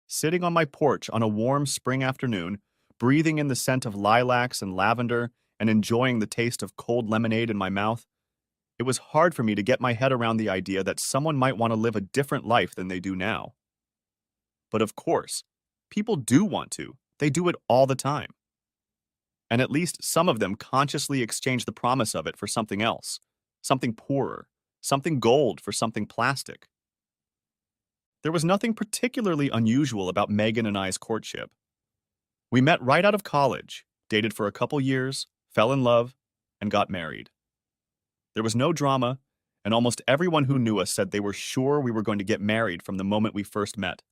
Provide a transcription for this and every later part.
sitting on my porch on a warm spring afternoon, breathing in the scent of lilacs and lavender, and enjoying the taste of cold lemonade in my mouth. It was hard for me to get my head around the idea that someone might want to live a different life than they do now. But of course, people do want to. They do it all the time. And at least some of them consciously exchange the promise of it for something else, something poorer, something gold for something plastic. There was nothing particularly unusual about Megan and I's courtship. We met right out of college, dated for a couple years, fell in love, and got married. There was no drama, and almost everyone who knew us said they were sure we were going to get married from the moment we first met.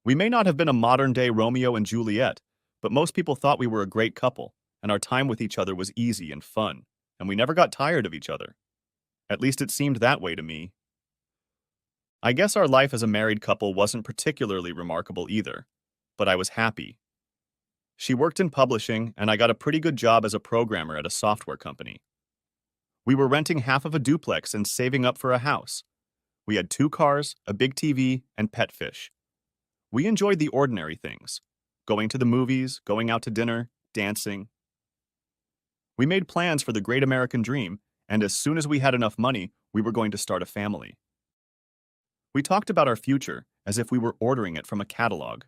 We may not have been a modern-day Romeo and Juliet, but most people thought we were a great couple, and our time with each other was easy and fun, and we never got tired of each other. At least it seemed that way to me. I guess our life as a married couple wasn't particularly remarkable either, but I was happy. She worked in publishing, and I got a pretty good job as a programmer at a software company. We were renting half of a duplex and saving up for a house. We had 2 cars, a big TV, and pet fish. We enjoyed the ordinary things, going to the movies, going out to dinner, dancing. We made plans for the great American dream, and as soon as we had enough money, we were going to start a family. We talked about our future as if we were ordering it from a catalog.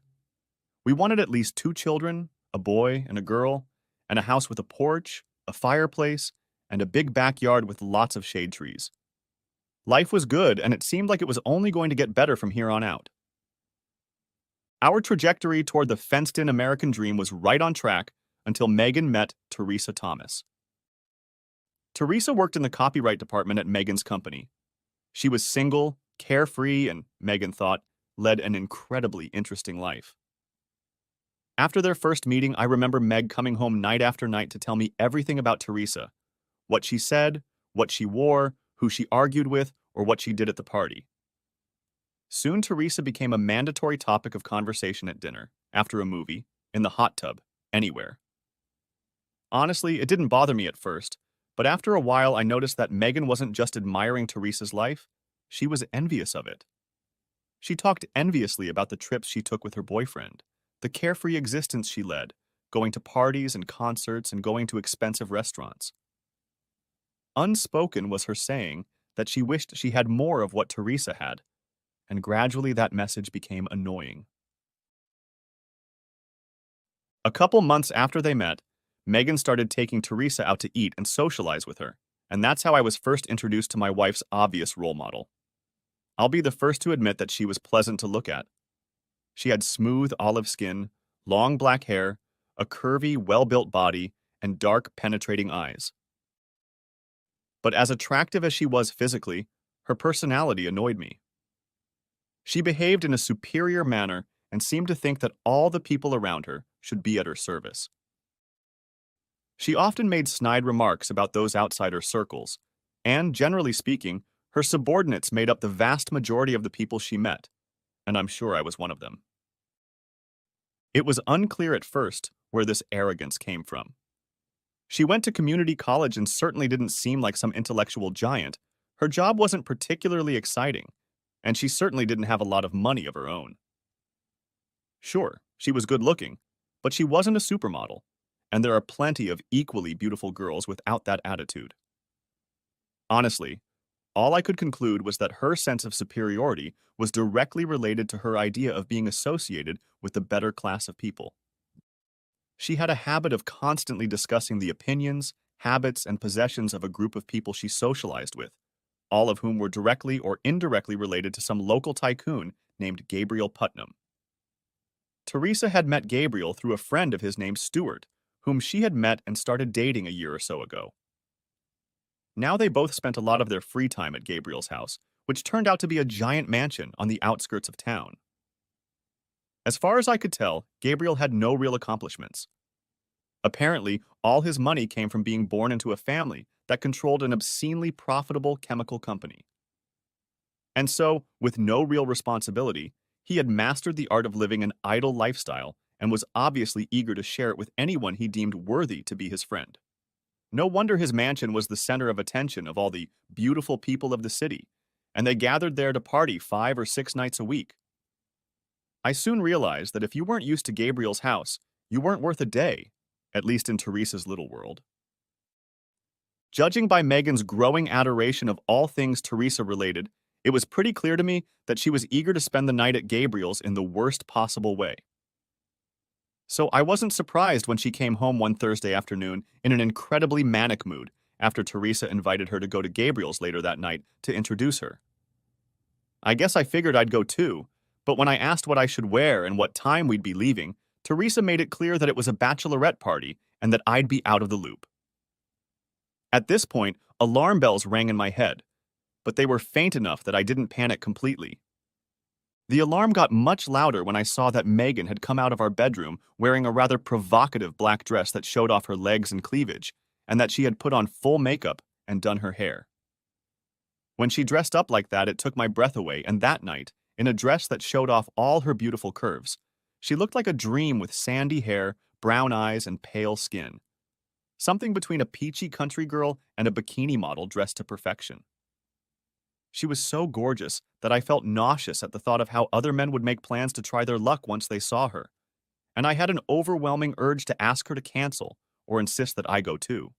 We wanted at least 2 children, a boy and a girl, and a house with a porch, a fireplace, and a big backyard with lots of shade trees. Life was good, and it seemed like it was only going to get better from here on out. Our trajectory toward the fenced-in American dream was right on track until Megan met Teresa Thomas. Teresa worked in the copyright department at Megan's company. She was single, carefree, and, Megan thought, led an incredibly interesting life. After their first meeting, I remember Meg coming home night after night to tell me everything about Teresa. What she said, what she wore, who she argued with, or what she did at the party. Soon Teresa became a mandatory topic of conversation at dinner, after a movie, in the hot tub, anywhere. Honestly, it didn't bother me at first, but after a while I noticed that Megan wasn't just admiring Teresa's life, she was envious of it. She talked enviously about the trips she took with her boyfriend, the carefree existence she led, going to parties and concerts and going to expensive restaurants. Unspoken was her saying that she wished she had more of what Teresa had, and gradually that message became annoying. A couple months after they met, Megan started taking Teresa out to eat and socialize with her, and that's how I was first introduced to my wife's obvious role model. I'll be the first to admit that she was pleasant to look at. She had smooth olive skin, long black hair, a curvy, well-built body, and dark, penetrating eyes. But as attractive as she was physically, her personality annoyed me. She behaved in a superior manner and seemed to think that all the people around her should be at her service. She often made snide remarks about those outside her circles, and, generally speaking, her subordinates made up the vast majority of the people she met, and I'm sure I was one of them. It was unclear at first where this arrogance came from. She went to community college and certainly didn't seem like some intellectual giant. Her job wasn't particularly exciting, and she certainly didn't have a lot of money of her own. Sure, she was good-looking, but she wasn't a supermodel, and there are plenty of equally beautiful girls without that attitude. Honestly, all I could conclude was that her sense of superiority was directly related to her idea of being associated with the better class of people. She had a habit of constantly discussing the opinions, habits, and possessions of a group of people she socialized with, all of whom were directly or indirectly related to some local tycoon named Gabriel Putnam. Teresa had met Gabriel through a friend of his named Stuart, whom she had met and started dating a year or so ago. Now they both spent a lot of their free time at Gabriel's house, which turned out to be a giant mansion on the outskirts of town. As far as I could tell, Gabriel had no real accomplishments. Apparently, all his money came from being born into a family that controlled an obscenely profitable chemical company. And so, with no real responsibility, he had mastered the art of living an idle lifestyle and was obviously eager to share it with anyone he deemed worthy to be his friend. No wonder his mansion was the center of attention of all the beautiful people of the city, and they gathered there to party 5 or 6 nights a week. I soon realized that if you weren't used to Gabriel's house, you weren't worth a day, at least in Teresa's little world. Judging by Megan's growing adoration of all things Teresa related, it was pretty clear to me that she was eager to spend the night at Gabriel's in the worst possible way. So I wasn't surprised when she came home one Thursday afternoon in an incredibly manic mood after Teresa invited her to go to Gabriel's later that night to introduce her. I guess I figured I'd go too, but when I asked what I should wear and what time we'd be leaving, Teresa made it clear that it was a bachelorette party and that I'd be out of the loop. At this point, alarm bells rang in my head, but they were faint enough that I didn't panic completely. The alarm got much louder when I saw that Megan had come out of our bedroom wearing a rather provocative black dress that showed off her legs and cleavage, and that she had put on full makeup and done her hair. When she dressed up like that, it took my breath away, and that night, in a dress that showed off all her beautiful curves, she looked like a dream with sandy hair, brown eyes, and pale skin. Something between a peachy country girl and a bikini model dressed to perfection. She was so gorgeous that I felt nauseous at the thought of how other men would make plans to try their luck once they saw her, and I had an overwhelming urge to ask her to cancel or insist that I go too.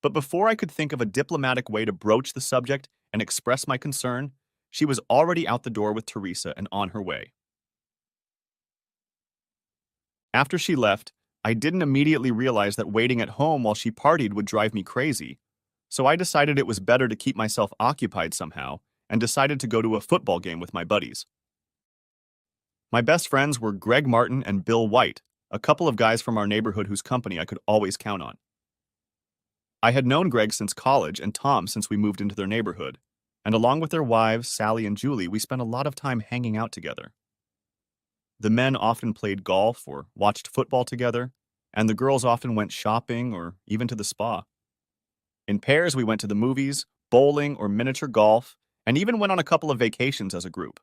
But before I could think of a diplomatic way to broach the subject and express my concern, she was already out the door with Teresa and on her way. After she left, I didn't immediately realize that waiting at home while she partied would drive me crazy, so I decided it was better to keep myself occupied somehow and decided to go to a football game with my buddies. My best friends were Greg Martin and Bill White, a couple of guys from our neighborhood whose company I could always count on. I had known Greg since college and Tom since we moved into their neighborhood, and along with their wives, Sally and Julie, we spent a lot of time hanging out together. The men often played golf or watched football together, and the girls often went shopping or even to the spa. In pairs, we went to the movies, bowling, or miniature golf, and even went on a couple of vacations as a group.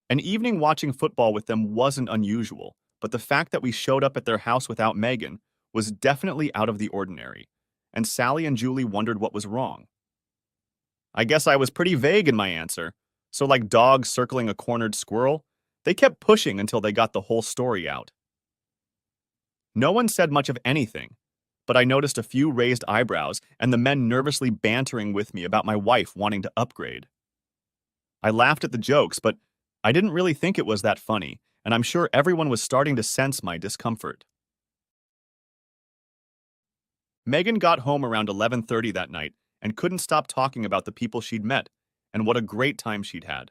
An evening watching football with them wasn't unusual, but the fact that we showed up at their house without Megan was definitely out of the ordinary, and Sally and Julie wondered what was wrong. I guess I was pretty vague in my answer, so like dogs circling a cornered squirrel, they kept pushing until they got the whole story out. No one said much of anything, but I noticed a few raised eyebrows and the men nervously bantering with me about my wife wanting to upgrade. I laughed at the jokes, but I didn't really think it was that funny, and I'm sure everyone was starting to sense my discomfort. Megan got home around 11:30 that night and couldn't stop talking about the people she'd met and what a great time she'd had.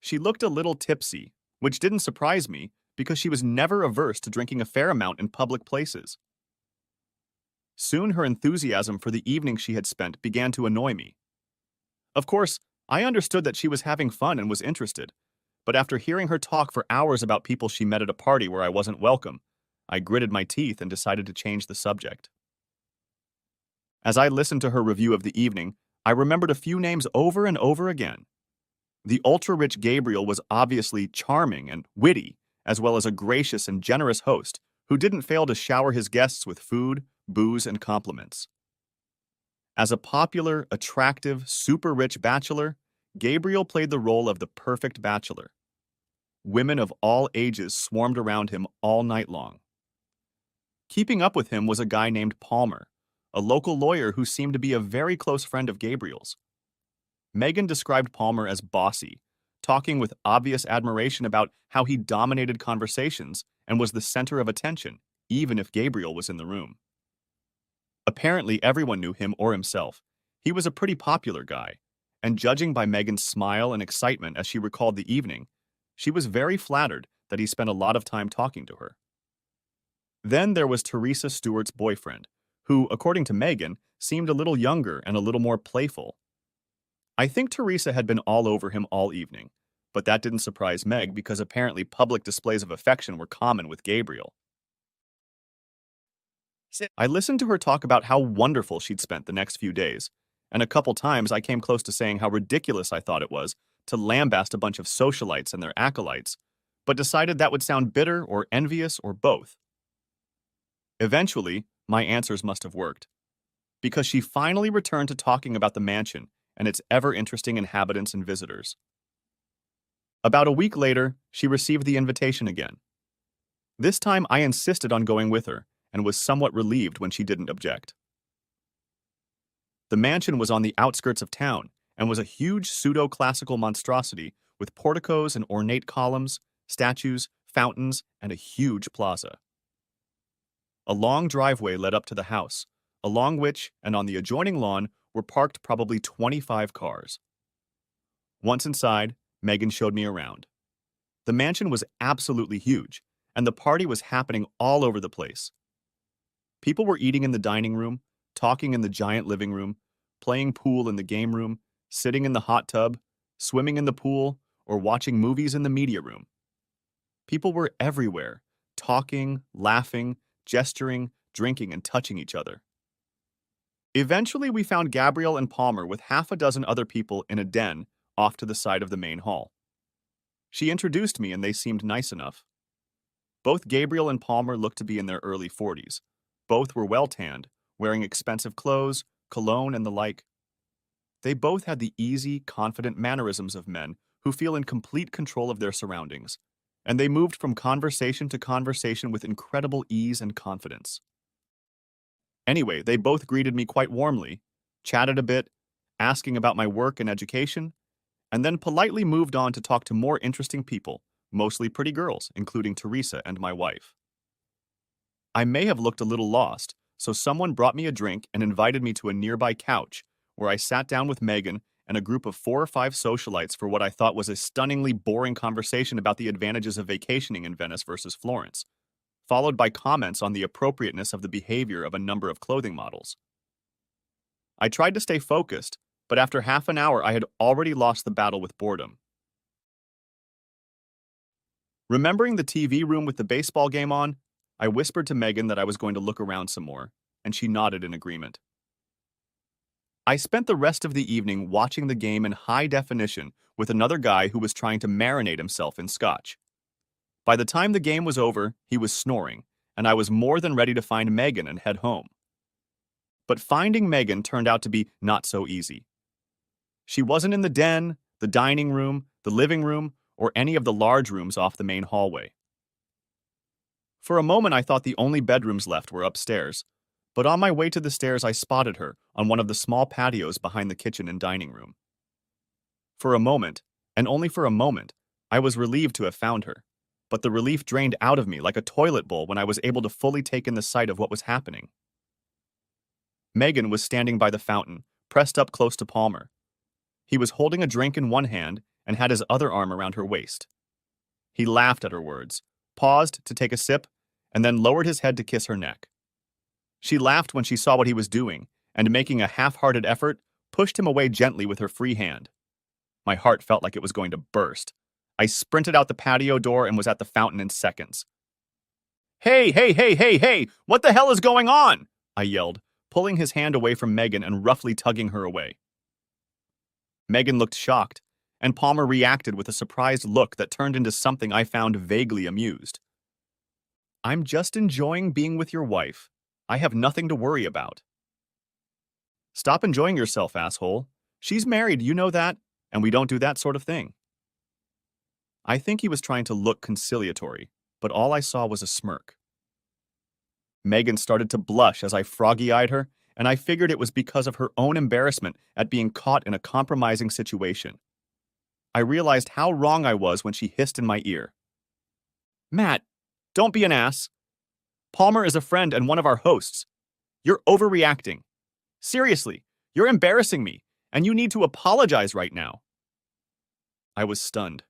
She looked a little tipsy, which didn't surprise me because she was never averse to drinking a fair amount in public places. Soon her enthusiasm for the evening she had spent began to annoy me. Of course, I understood that she was having fun and was interested, but after hearing her talk for hours about people she met at a party where I wasn't welcome, I gritted my teeth and decided to change the subject. As I listened to her review of the evening, I remembered a few names over and over again. The ultra-rich Gabriel was obviously charming and witty, as well as a gracious and generous host who didn't fail to shower his guests with food, booze, and compliments. As a popular, attractive, super-rich bachelor, Gabriel played the role of the perfect bachelor. Women of all ages swarmed around him all night long. Keeping up with him was a guy named Palmer, a local lawyer who seemed to be a very close friend of Gabriel's. Megan described Palmer as bossy, talking with obvious admiration about how he dominated conversations and was the center of attention, even if Gabriel was in the room. Apparently, everyone knew him or himself. He was a pretty popular guy, and judging by Megan's smile and excitement as she recalled the evening, she was very flattered that he spent a lot of time talking to her. Then there was Teresa Stewart's boyfriend, who, according to Megan, seemed a little younger and a little more playful. I think Teresa had been all over him all evening, but that didn't surprise Meg because apparently public displays of affection were common with Gabriel. I listened to her talk about how wonderful she'd spent the next few days, and a couple times I came close to saying how ridiculous I thought it was to lambaste a bunch of socialites and their acolytes, but decided that would sound bitter or envious or both. Eventually, my answers must have worked, because she finally returned to talking about the mansion and its ever-interesting inhabitants and visitors. About a week later, she received the invitation again. This time I insisted on going with her and was somewhat relieved when she didn't object. The mansion was on the outskirts of town and was a huge pseudo-classical monstrosity with porticos and ornate columns, statues, fountains, and a huge plaza. A long driveway led up to the house, along which and on the adjoining lawn were parked probably 25 cars. Once inside, Megan showed me around. The mansion was absolutely huge, and the party was happening all over the place. People were eating in the dining room, talking in the giant living room, playing pool in the game room, sitting in the hot tub, swimming in the pool, or watching movies in the media room. People were everywhere, talking, laughing, gesturing, drinking, and touching each other. Eventually, we found Gabriel and Palmer with half a dozen other people in a den off to the side of the main hall. She introduced me and they seemed nice enough. Both Gabriel and Palmer looked to be in their early 40s. Both were well-tanned, wearing expensive clothes, cologne, and the like. They both had the easy, confident mannerisms of men who feel in complete control of their surroundings, and they moved from conversation to conversation with incredible ease and confidence. Anyway, they both greeted me quite warmly, chatted a bit, asking about my work and education, and then politely moved on to talk to more interesting people, mostly pretty girls, including Teresa and my wife. I may have looked a little lost, so someone brought me a drink and invited me to a nearby couch, where I sat down with Megan and a group of 4 or 5 socialites for what I thought was a stunningly boring conversation about the advantages of vacationing in Venice versus Florence, followed by comments on the appropriateness of the behavior of a number of clothing models. I tried to stay focused, but after half an hour I had already lost the battle with boredom. Remembering the TV room with the baseball game on, I whispered to Megan that I was going to look around some more, and she nodded in agreement. I spent the rest of the evening watching the game in high definition with another guy who was trying to marinate himself in scotch. By the time the game was over, he was snoring, and I was more than ready to find Megan and head home. But finding Megan turned out to be not so easy. She wasn't in the den, the dining room, the living room, or any of the large rooms off the main hallway. For a moment I thought the only bedrooms left were upstairs, but on my way to the stairs I spotted her on one of the small patios behind the kitchen and dining room. For a moment, and only for a moment, I was relieved to have found her, but the relief drained out of me like a toilet bowl when I was able to fully take in the sight of what was happening. Megan was standing by the fountain, pressed up close to Palmer. He was holding a drink in one hand and had his other arm around her waist. He laughed at her words, paused to take a sip, and then lowered his head to kiss her neck. She laughed when she saw what he was doing, and making a half-hearted effort, pushed him away gently with her free hand. My heart felt like it was going to burst. I sprinted out the patio door and was at the fountain in seconds. "Hey, hey, hey, hey, hey! What the hell is going on?" I yelled, pulling his hand away from Megan and roughly tugging her away. Megan looked shocked, and Palmer reacted with a surprised look that turned into something I found vaguely amused. "I'm just enjoying being with your wife. I have nothing to worry about." "Stop enjoying yourself, asshole. She's married, you know that, and we don't do that sort of thing." I think he was trying to look conciliatory, but all I saw was a smirk. Megan started to blush as I froggy-eyed her, and I figured it was because of her own embarrassment at being caught in a compromising situation. I realized how wrong I was when she hissed in my ear. "Matt, don't be an ass. Palmer is a friend and one of our hosts. You're overreacting. Seriously, you're embarrassing me, and you need to apologize right now." I was stunned.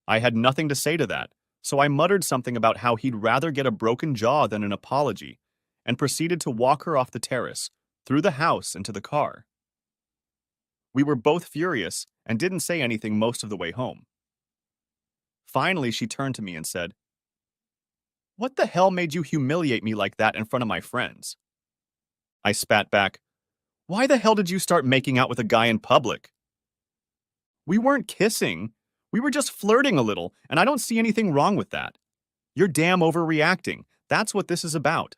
I had nothing to say to that, so I muttered something about how he'd rather get a broken jaw than an apology, and proceeded to walk her off the terrace, through the house and to the car. We were both furious and didn't say anything most of the way home. Finally, she turned to me and said, "What the hell made you humiliate me like that in front of my friends?" I spat back, "Why the hell did you start making out with a guy in public?" "We weren't kissing. We were just flirting a little, and I don't see anything wrong with that. You're damn overreacting. That's what this is about."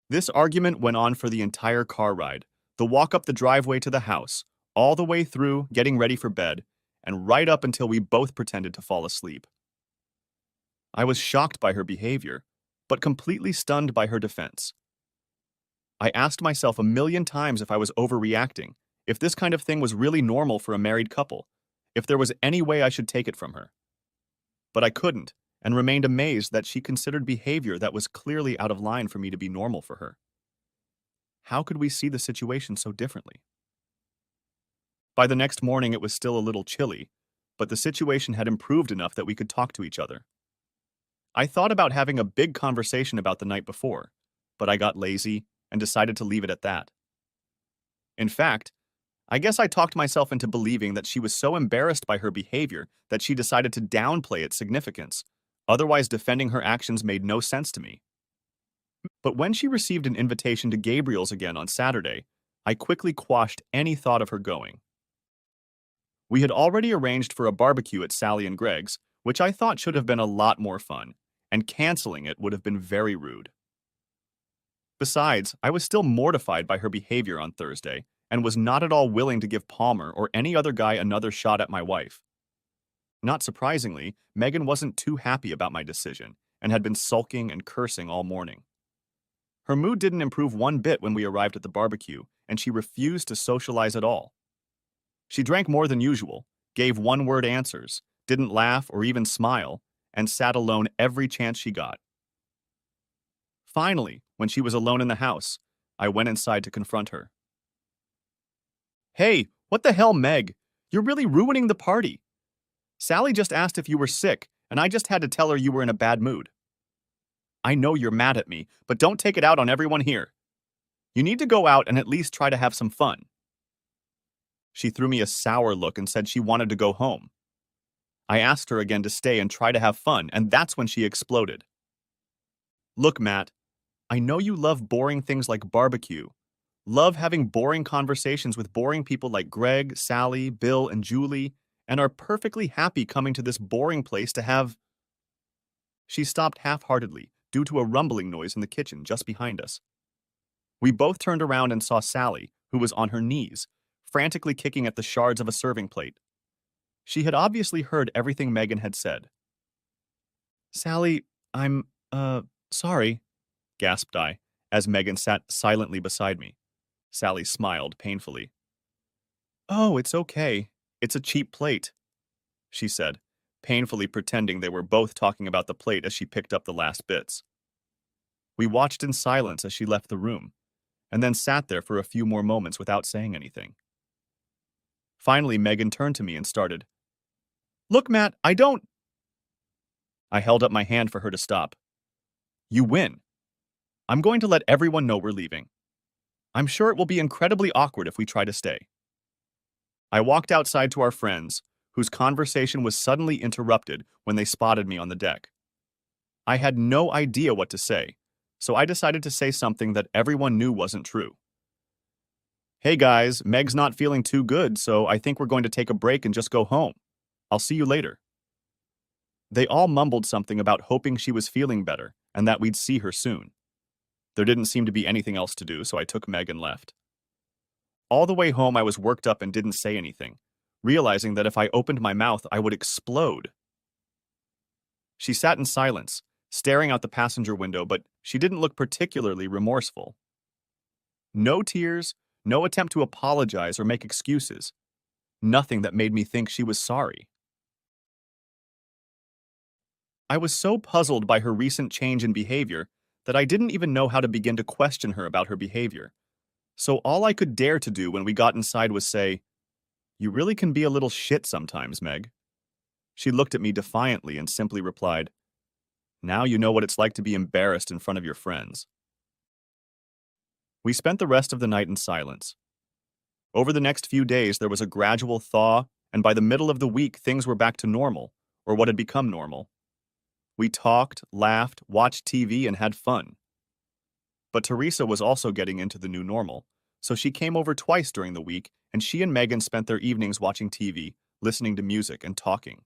This argument went on for the entire car ride, the walk up the driveway to the house, all the way through getting ready for bed, and right up until we both pretended to fall asleep. I was shocked by her behavior, but completely stunned by her defense. I asked myself a million times if I was overreacting, if this kind of thing was really normal for a married couple, if there was any way I should take it from her. But I couldn't, and remained amazed that she considered behavior that was clearly out of line for me to be normal for her. How could we see the situation so differently? By the next morning, it was still a little chilly, but the situation had improved enough that we could talk to each other. I thought about having a big conversation about the night before, but I got lazy and decided to leave it at that. In fact, I guess I talked myself into believing that she was so embarrassed by her behavior that she decided to downplay its significance. Otherwise, defending her actions made no sense to me. But when she received an invitation to Gabriel's again on Saturday, I quickly quashed any thought of her going. We had already arranged for a barbecue at Sally and Greg's, which I thought should have been a lot more fun, and canceling it would have been very rude. Besides, I was still mortified by her behavior on Thursday and was not at all willing to give Palmer or any other guy another shot at my wife. Not surprisingly, Megan wasn't too happy about my decision and had been sulking and cursing all morning. Her mood didn't improve one bit when we arrived at the barbecue, and she refused to socialize at all. She drank more than usual, gave one-word answers, didn't laugh or even smile, and sat alone every chance she got. Finally, when she was alone in the house, I went inside to confront her. "Hey, what the hell, Meg? You're really ruining the party. Sally just asked if you were sick, and I just had to tell her you were in a bad mood. I know you're mad at me, but don't take it out on everyone here. You need to go out and at least try to have some fun." She threw me a sour look and said she wanted to go home. I asked her again to stay and try to have fun, and that's when she exploded. "Look, Matt, I know you love boring things like barbecue, love having boring conversations with boring people like Greg, Sally, Bill, and Julie, and are perfectly happy coming to this boring place to have—" She stopped half-heartedly due to a rumbling noise in the kitchen just behind us. We both turned around and saw Sally, who was on her knees, frantically kicking at the shards of a serving plate. She had obviously heard everything Megan had said. "Sally, sorry," gasped I, as Megan sat silently beside me. Sally smiled painfully. "Oh, it's okay. It's a cheap plate," she said, painfully pretending they were both talking about the plate as she picked up the last bits. We watched in silence as she left the room, and then sat there for a few more moments without saying anything. Finally, Megan turned to me and started, "Look, Matt, I don't—" I held up my hand for her to stop. "You win. I'm going to let everyone know we're leaving. I'm sure it will be incredibly awkward if we try to stay." I walked outside to our friends, whose conversation was suddenly interrupted when they spotted me on the deck. I had no idea what to say, so I decided to say something that everyone knew wasn't true. "Hey guys, Meg's not feeling too good, so I think we're going to take a break and just go home. I'll see you later." They all mumbled something about hoping she was feeling better and that we'd see her soon. There didn't seem to be anything else to do, so I took Meg and left. All the way home, I was worked up and didn't say anything, realizing that if I opened my mouth, I would explode. She sat in silence, staring out the passenger window, but she didn't look particularly remorseful. No tears, no attempt to apologize or make excuses. Nothing that made me think she was sorry. I was so puzzled by her recent change in behavior that I didn't even know how to begin to question her about her behavior. So all I could dare to do when we got inside was say, "You really can be a little shit sometimes, Meg." She looked at me defiantly and simply replied, "Now you know what it's like to be embarrassed in front of your friends." We spent the rest of the night in silence. Over the next few days, there was a gradual thaw, and by the middle of the week, things were back to normal, or what had become normal. We talked, laughed, watched TV, and had fun. But Teresa was also getting into the new normal, so she came over twice during the week, and she and Megan spent their evenings watching TV, listening to music, and talking.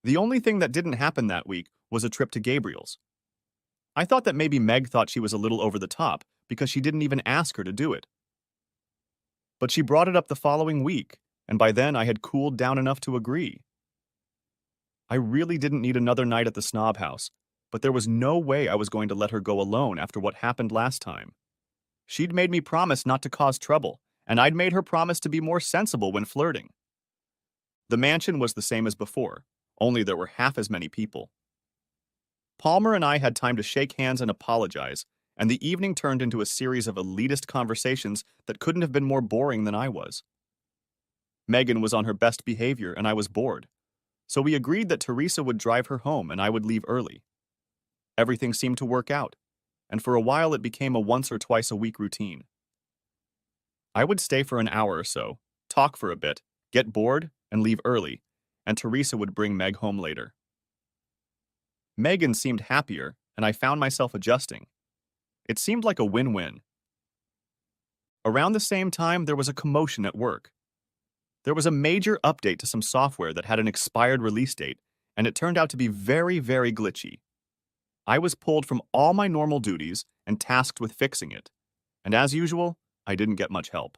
The only thing that didn't happen that week was a trip to Gabriel's. I thought that maybe Meg thought she was a little over the top because she didn't even ask her to do it. But she brought it up the following week, and by then I had cooled down enough to agree. I really didn't need another night at the snob house, but there was no way I was going to let her go alone after what happened last time. She'd made me promise not to cause trouble, and I'd made her promise to be more sensible when flirting. The mansion was the same as before, only there were half as many people. Palmer and I had time to shake hands and apologize, and the evening turned into a series of elitist conversations that couldn't have been more boring than I was. Megan was on her best behavior and I was bored, so we agreed that Teresa would drive her home and I would leave early. Everything seemed to work out, and for a while it became a once or twice a week routine. I would stay for an hour or so, talk for a bit, get bored, and leave early, and Teresa would bring Meg home later. Megan seemed happier, and I found myself adjusting. It seemed like a win-win. Around the same time, there was a commotion at work. There was a major update to some software that had an expired release date, and it turned out to be very, very glitchy. I was pulled from all my normal duties and tasked with fixing it, and as usual, I didn't get much help.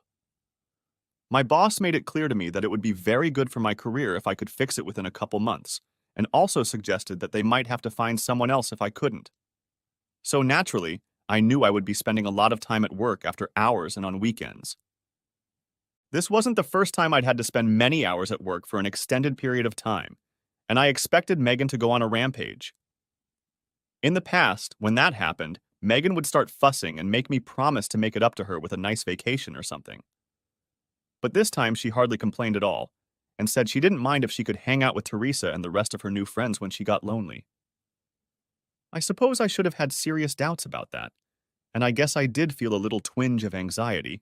My boss made it clear to me that it would be very good for my career if I could fix it within a couple months, and also suggested that they might have to find someone else if I couldn't. So naturally, I knew I would be spending a lot of time at work after hours and on weekends. This wasn't the first time I'd had to spend many hours at work for an extended period of time, and I expected Megan to go on a rampage. In the past, when that happened, Megan would start fussing and make me promise to make it up to her with a nice vacation or something. But this time she hardly complained at all, and said she didn't mind if she could hang out with Teresa and the rest of her new friends when she got lonely. I suppose I should have had serious doubts about that, and I guess I did feel a little twinge of anxiety,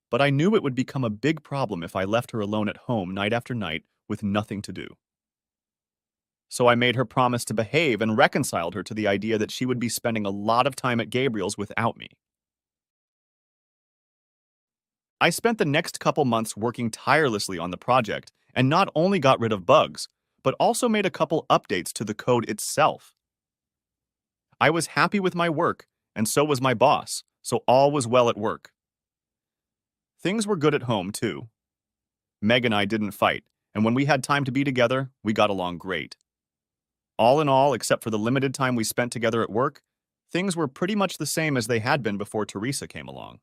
but I knew it would become a big problem if I left her alone at home night after night with nothing to do. So I made her promise to behave and reconciled her to the idea that she would be spending a lot of time at Gabriel's without me. I spent the next couple months working tirelessly on the project and not only got rid of bugs, but also made a couple updates to the code itself. I was happy with my work, and so was my boss, so all was well at work. Things were good at home, too. Meg and I didn't fight, and when we had time to be together, we got along great. All in all, except for the limited time we spent together at work, things were pretty much the same as they had been before Teresa came along.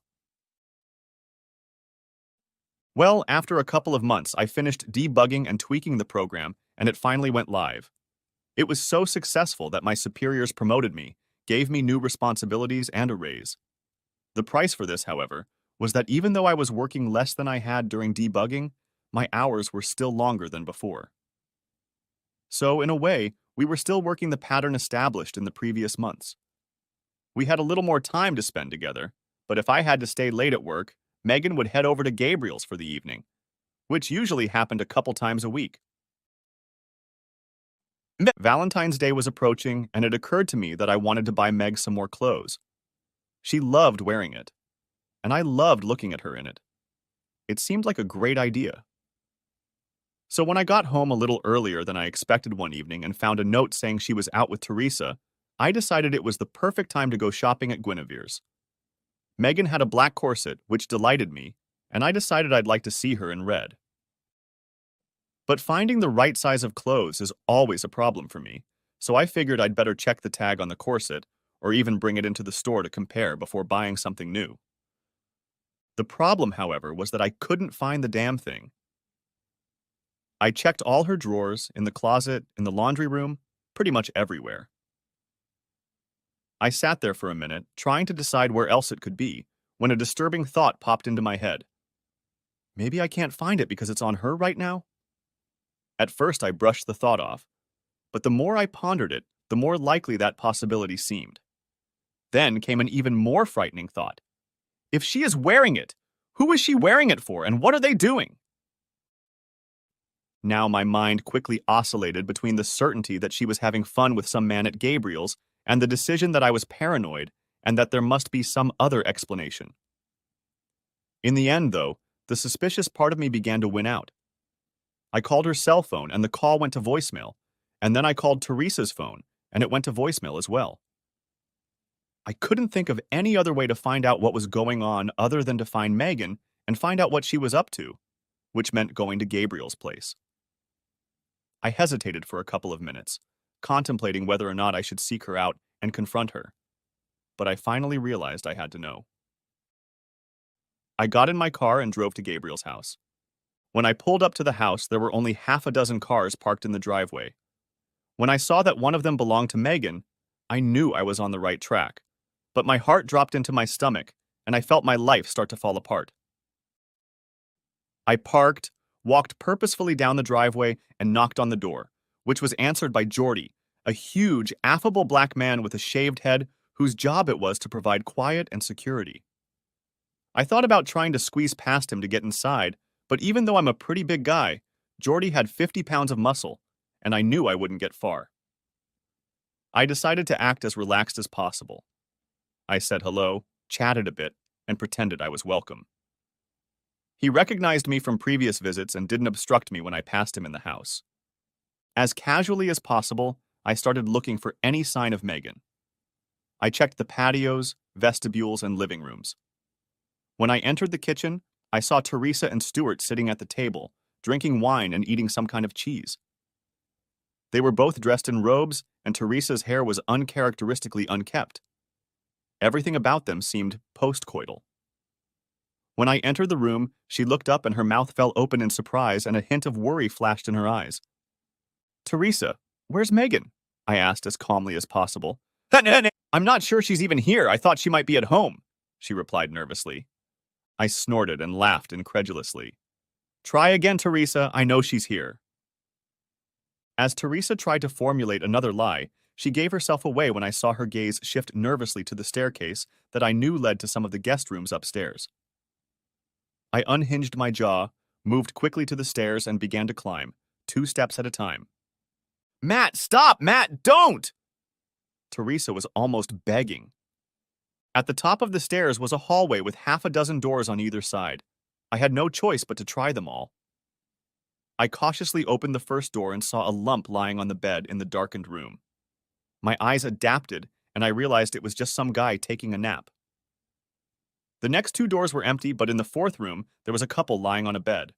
Well, after a couple of months, I finished debugging and tweaking the program, and it finally went live. It was so successful that my superiors promoted me, gave me new responsibilities and a raise. The price for this, however, was that even though I was working less than I had during debugging, my hours were still longer than before. So, in a way, we were still working the pattern established in the previous months. We had a little more time to spend together, but if I had to stay late at work, Megan would head over to Gabriel's for the evening, which usually happened a couple times a week. Valentine's Day was approaching, and it occurred to me that I wanted to buy Meg some more clothes. She loved wearing it, and I loved looking at her in it. It seemed like a great idea. So when I got home a little earlier than I expected one evening and found a note saying she was out with Teresa, I decided it was the perfect time to go shopping at Guinevere's. Megan had a black corset, which delighted me, and I decided I'd like to see her in red. But finding the right size of clothes is always a problem for me, so I figured I'd better check the tag on the corset, or even bring it into the store to compare before buying something new. The problem, however, was that I couldn't find the damn thing. I checked all her drawers, in the closet, in the laundry room, pretty much everywhere. I sat there for a minute, trying to decide where else it could be, when a disturbing thought popped into my head. Maybe I can't find it because it's on her right now? At first I brushed the thought off, but the more I pondered it, the more likely that possibility seemed. Then came an even more frightening thought. If she is wearing it, who is she wearing it for, and what are they doing? Now my mind quickly oscillated between the certainty that she was having fun with some man at Gabriel's and the decision that I was paranoid and that there must be some other explanation. In the end, though, the suspicious part of me began to win out. I called her cell phone and the call went to voicemail, and then I called Teresa's phone and it went to voicemail as well. I couldn't think of any other way to find out what was going on other than to find Megan and find out what she was up to. which meant going to Gabriel's place. I hesitated for a couple of minutes, contemplating whether or not I should seek her out and confront her, but I finally realized I had to know. I got in my car and drove to Gabriel's house. When I pulled up to the house, there were only half a dozen cars parked in the driveway. When I saw that one of them belonged to Megan, I knew I was on the right track, but my heart dropped into my stomach and I felt my life start to fall apart. I parked, walked purposefully down the driveway, and knocked on the door, which was answered by Jordy, a huge, affable black man with a shaved head whose job it was to provide quiet and security. I thought about trying to squeeze past him to get inside, but even though I'm a pretty big guy, Jordy had 50 pounds of muscle, and I knew I wouldn't get far. I decided to act as relaxed as possible. I said hello, chatted a bit, and pretended I was welcome. He recognized me from previous visits and didn't obstruct me when I passed him in the house. As casually as possible, I started looking for any sign of Megan. I checked the patios, vestibules, and living rooms. When I entered the kitchen, I saw Teresa and Stuart sitting at the table, drinking wine and eating some kind of cheese. They were both dressed in robes, and Teresa's hair was uncharacteristically unkempt. Everything about them seemed postcoital. When I entered the room, she looked up and her mouth fell open in surprise and a hint of worry flashed in her eyes. "Teresa, where's Megan?" I asked as calmly as possible. "I'm not sure she's even here. I thought she might be at home," she replied nervously. I snorted and laughed incredulously. "Try again, Teresa. I know she's here." As Teresa tried to formulate another lie, she gave herself away when I saw her gaze shift nervously to the staircase that I knew led to some of the guest rooms upstairs. I unhinged my jaw, moved quickly to the stairs, and began to climb, 2 steps at a time. "Matt, stop! Matt, don't!" Teresa was almost begging. At the top of the stairs was a hallway with half a dozen doors on either side. I had no choice but to try them all. I cautiously opened the first door and saw a lump lying on the bed in the darkened room. My eyes adapted, and I realized it was just some guy taking a nap. The next 2 doors were empty, but in the fourth room, there was a couple lying on a bed.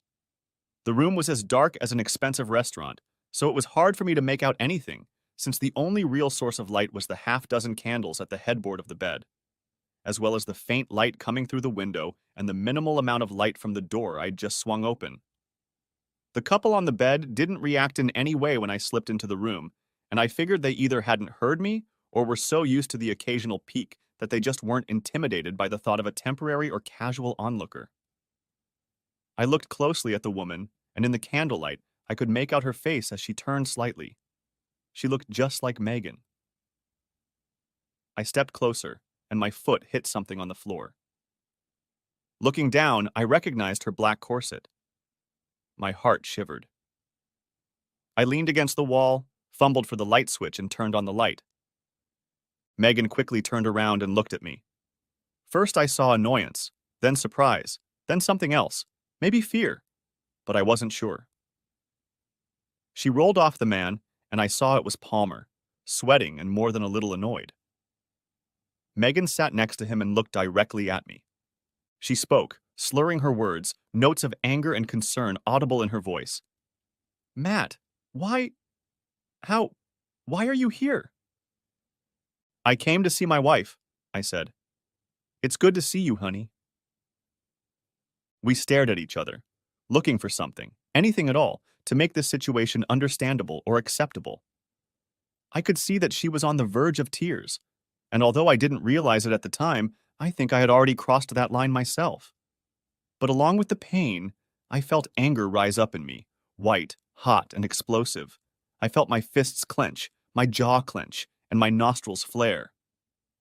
The room was as dark as an expensive restaurant, so it was hard for me to make out anything, since the only real source of light was the half-dozen candles at the headboard of the bed, as well as the faint light coming through the window and the minimal amount of light from the door I'd just swung open. The couple on the bed didn't react in any way when I slipped into the room, and I figured they either hadn't heard me or were so used to the occasional peek that they just weren't intimidated by the thought of a temporary or casual onlooker. I looked closely at the woman, and in the candlelight, I could make out her face as she turned slightly. She looked just like Megan. I stepped closer, and my foot hit something on the floor. Looking down, I recognized her black corset. My heart shivered. I leaned against the wall, fumbled for the light switch, and turned on the light. Megan quickly turned around and looked at me. First I saw annoyance, then surprise, then something else, maybe fear, but I wasn't sure. She rolled off the man, and I saw it was Palmer, sweating and more than a little annoyed. Megan sat next to him and looked directly at me. She spoke, slurring her words, notes of anger and concern audible in her voice. "Matt, why are you here?" "I came to see my wife," I said. "It's good to see you, honey." We stared at each other, looking for something, anything at all, to make this situation understandable or acceptable. I could see that she was on the verge of tears, and although I didn't realize it at the time, I think I had already crossed that line myself. But along with the pain, I felt anger rise up in me, white, hot, and explosive. I felt my fists clench, my jaw clench, and my nostrils flare.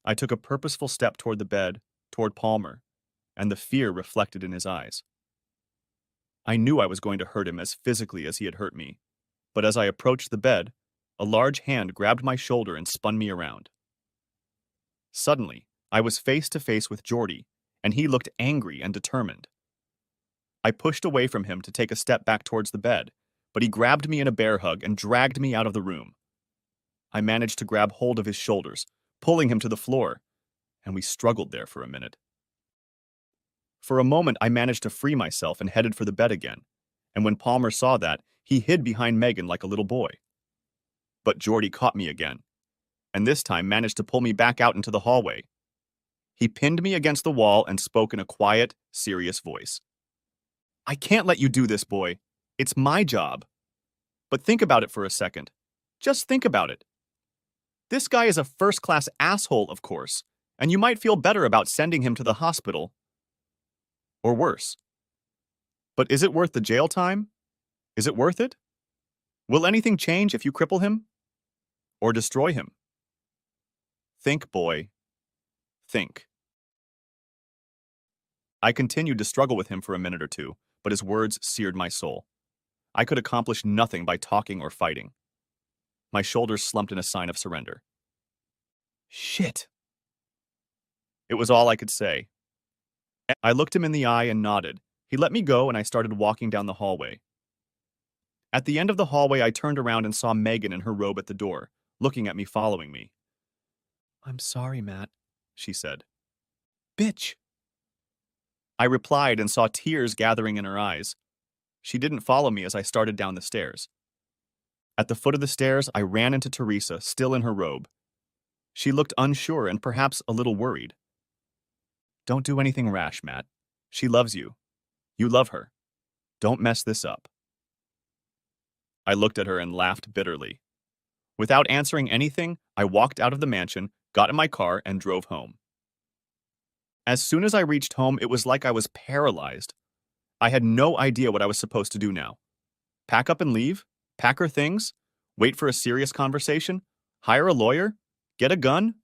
I took a purposeful step toward the bed, toward Palmer, and the fear reflected in his eyes. I knew I was going to hurt him as physically as he had hurt me, but as I approached the bed, a large hand grabbed my shoulder and spun me around. Suddenly, I was face to face with Jordy, and he looked angry and determined. I pushed away from him to take a step back towards the bed, but he grabbed me in a bear hug and dragged me out of the room. I managed to grab hold of his shoulders, pulling him to the floor, and we struggled there for a minute. For a moment, I managed to free myself and headed for the bed again, And when Palmer saw that, he hid behind Megan like a little boy. But Jordy caught me again, and this time managed to pull me back out into the hallway. He pinned me against the wall and spoke in a quiet, serious voice. I can't let you do this, boy. It's my job. But think about it for a second. Just think about it. This guy is a first-class asshole, of course, and you might feel better about sending him to the hospital. Or worse. But is it worth the jail time? Is it worth it? Will anything change if you cripple him? Or destroy him? Think, boy. Think. I continued to struggle with him for a minute or two, but his words seared my soul. I could accomplish nothing by talking or fighting. My shoulders slumped in a sign of surrender. Shit. It was all I could say. I looked him in the eye and nodded. He let me go and I started walking down the hallway. At the end of the hallway, I turned around and saw Megan in her robe at the door, looking at me, following me. I'm sorry, Matt, she said. Bitch. I replied and saw tears gathering in her eyes. She didn't follow me as I started down the stairs. At the foot of the stairs, I ran into Teresa, still in her robe. She looked unsure and perhaps a little worried. Don't do anything rash, Matt. She loves you. You love her. Don't mess this up. I looked at her and laughed bitterly. Without answering anything, I walked out of the mansion, got in my car, and drove home. As soon as I reached home, it was like I was paralyzed. I had no idea what I was supposed to do now. Pack up and leave? Pack her things? Wait for a serious conversation? Hire a lawyer? Get a gun?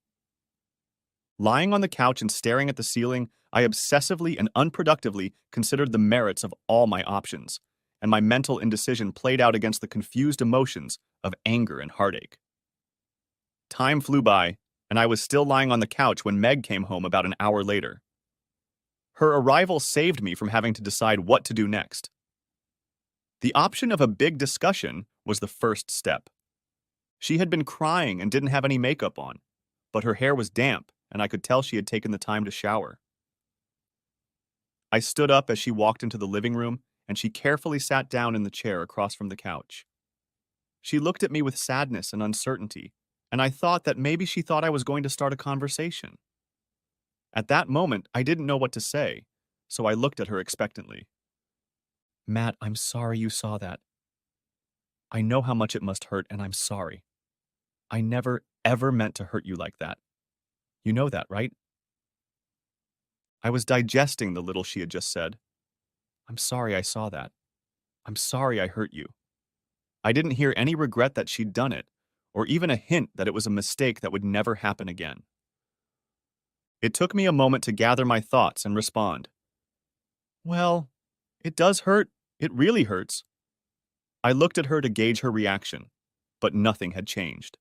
Lying on the couch and staring at the ceiling, I obsessively and unproductively considered the merits of all my options, and my mental indecision played out against the confused emotions of anger and heartache. Time flew by, and I was still lying on the couch when Meg came home about an hour later. Her arrival saved me from having to decide what to do next. The option of a big discussion was the first step. She had been crying and didn't have any makeup on, but her hair was damp, and I could tell she had taken the time to shower. I stood up as she walked into the living room, and she carefully sat down in the chair across from the couch. She looked at me with sadness and uncertainty, and I thought that maybe she thought I was going to start a conversation. At that moment, I didn't know what to say, so I looked at her expectantly. Matt, I'm sorry you saw that. I know how much it must hurt, and I'm sorry. I never, ever meant to hurt you like that. You know that, right? I was digesting the little she had just said. I'm sorry I saw that. I'm sorry I hurt you. I didn't hear any regret that she'd done it, or even a hint that it was a mistake that would never happen again. It took me a moment to gather my thoughts and respond. Well, it does hurt. It really hurts. I looked at her to gauge her reaction, but nothing had changed.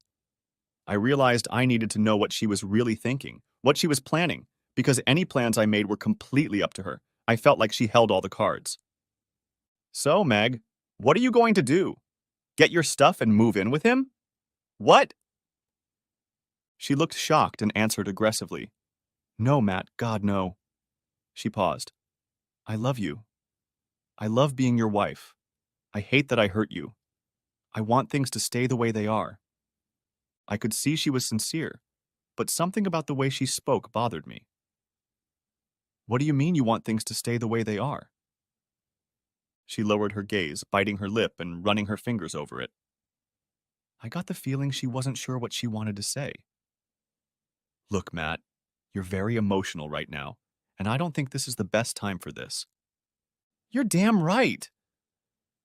I realized I needed to know what she was really thinking, what she was planning, because any plans I made were completely up to her. I felt like she held all the cards. So, Meg, what are you going to do? Get your stuff and move in with him? What? She looked shocked and answered aggressively. No, Matt, God, no. She paused. I love you. I love being your wife. I hate that I hurt you. I want things to stay the way they are. I could see she was sincere, but something about the way she spoke bothered me. What do you mean you want things to stay the way they are? She lowered her gaze, biting her lip and running her fingers over it. I got the feeling she wasn't sure what she wanted to say. Look, Matt, you're very emotional right now, and I don't think this is the best time for this. You're damn right.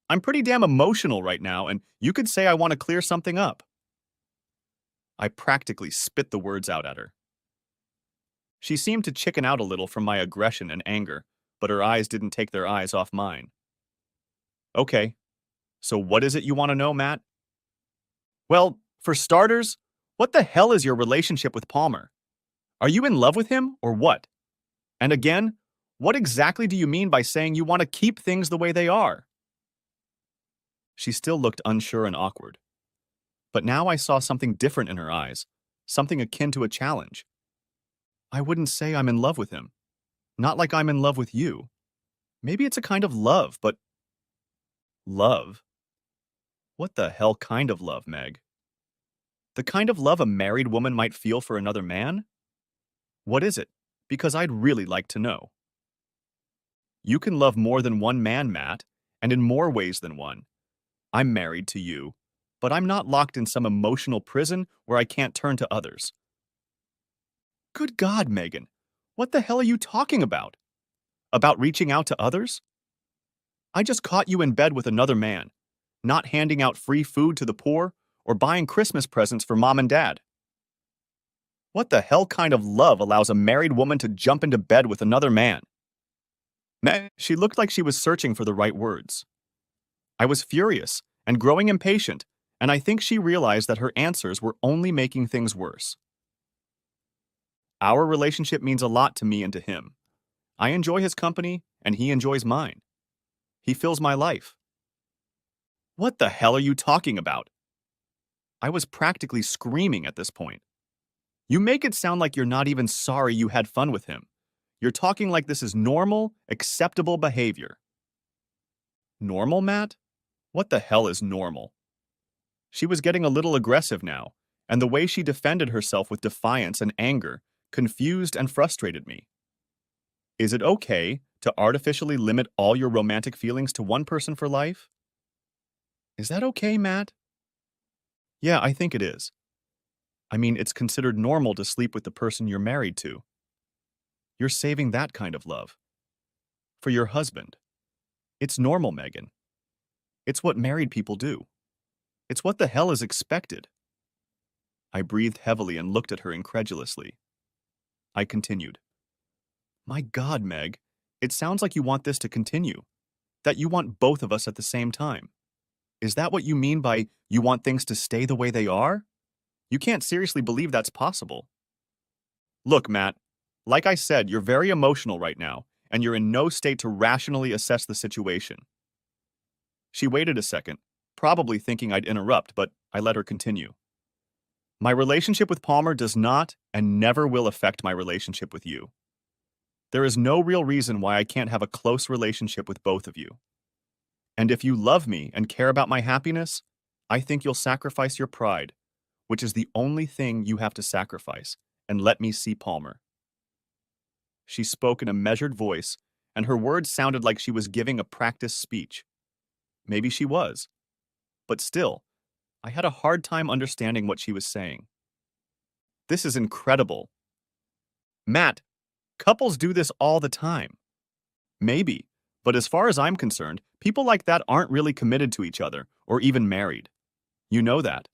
I'm pretty damn emotional right now, and you could say I want to clear something up. I practically spit the words out at her. She seemed to chicken out a little from my aggression and anger, but her eyes didn't take their eyes off mine. Okay, so what is it you want to know, Matt? Well, for starters, what the hell is your relationship with Palmer? Are you in love with him, or what? And again, what exactly do you mean by saying you want to keep things the way they are? She still looked unsure and awkward. But now I saw something different in her eyes, something akin to a challenge. I wouldn't say I'm in love with him. Not like I'm in love with you. Maybe it's a kind of love, but Love? What the hell kind of love, Meg? The kind of love a married woman might feel for another man? What is it? Because I'd really like to know. You can love more than one man, Matt, and in more ways than one. I'm married to you, but I'm not locked in some emotional prison where I can't turn to others. Good God, Megan. What the hell are you talking about? About reaching out to others? I just caught you in bed with another man, not handing out free food to the poor or buying Christmas presents for mom and dad. What the hell kind of love allows a married woman to jump into bed with another man? She looked like she was searching for the right words. I was furious and growing impatient, and I think she realized that her answers were only making things worse. Our relationship means a lot to me and to him. I enjoy his company, and he enjoys mine. He fills my life. What the hell are you talking about? I was practically screaming at this point. You make it sound like you're not even sorry you had fun with him. You're talking like this is normal, acceptable behavior. Normal, Matt? What the hell is normal? She was getting a little aggressive now, and the way she defended herself with defiance and anger confused and frustrated me. Is it okay to artificially limit all your romantic feelings to one person for life? Is that okay, Matt? Yeah, I think it is. I mean, it's considered normal to sleep with the person you're married to. You're saving that kind of love. For your husband. It's normal, Megan. It's what married people do. It's what the hell is expected. I breathed heavily and looked at her incredulously. I continued. My God, Meg, it sounds like you want this to continue. That you want both of us at the same time. Is that what you mean by you want things to stay the way they are? You can't seriously believe that's possible. Look, Matt, like I said, you're very emotional right now, and you're in no state to rationally assess the situation. She waited a second, probably thinking I'd interrupt, but I let her continue. My relationship with Palmer does not and never will affect my relationship with you. There is no real reason why I can't have a close relationship with both of you. And if you love me and care about my happiness, I think you'll sacrifice your pride, which is the only thing you have to sacrifice, and let me see Palmer. She spoke in a measured voice, and her words sounded like she was giving a practice speech. Maybe she was. But still, I had a hard time understanding what she was saying. This is incredible. Matt, couples do this all the time. Maybe, but as far as I'm concerned, people like that aren't really committed to each other, or even married. You know that.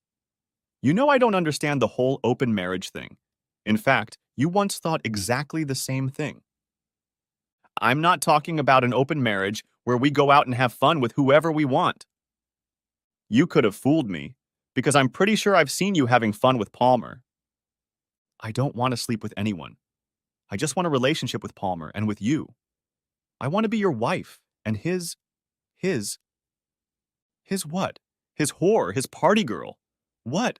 You know I don't understand the whole open marriage thing. In fact, you once thought exactly the same thing. I'm not talking about an open marriage where we go out and have fun with whoever we want. You could have fooled me, because I'm pretty sure I've seen you having fun with Palmer. I don't want to sleep with anyone. I just want a relationship with Palmer and with you. I want to be your wife, and his what? His whore, his party girl. What?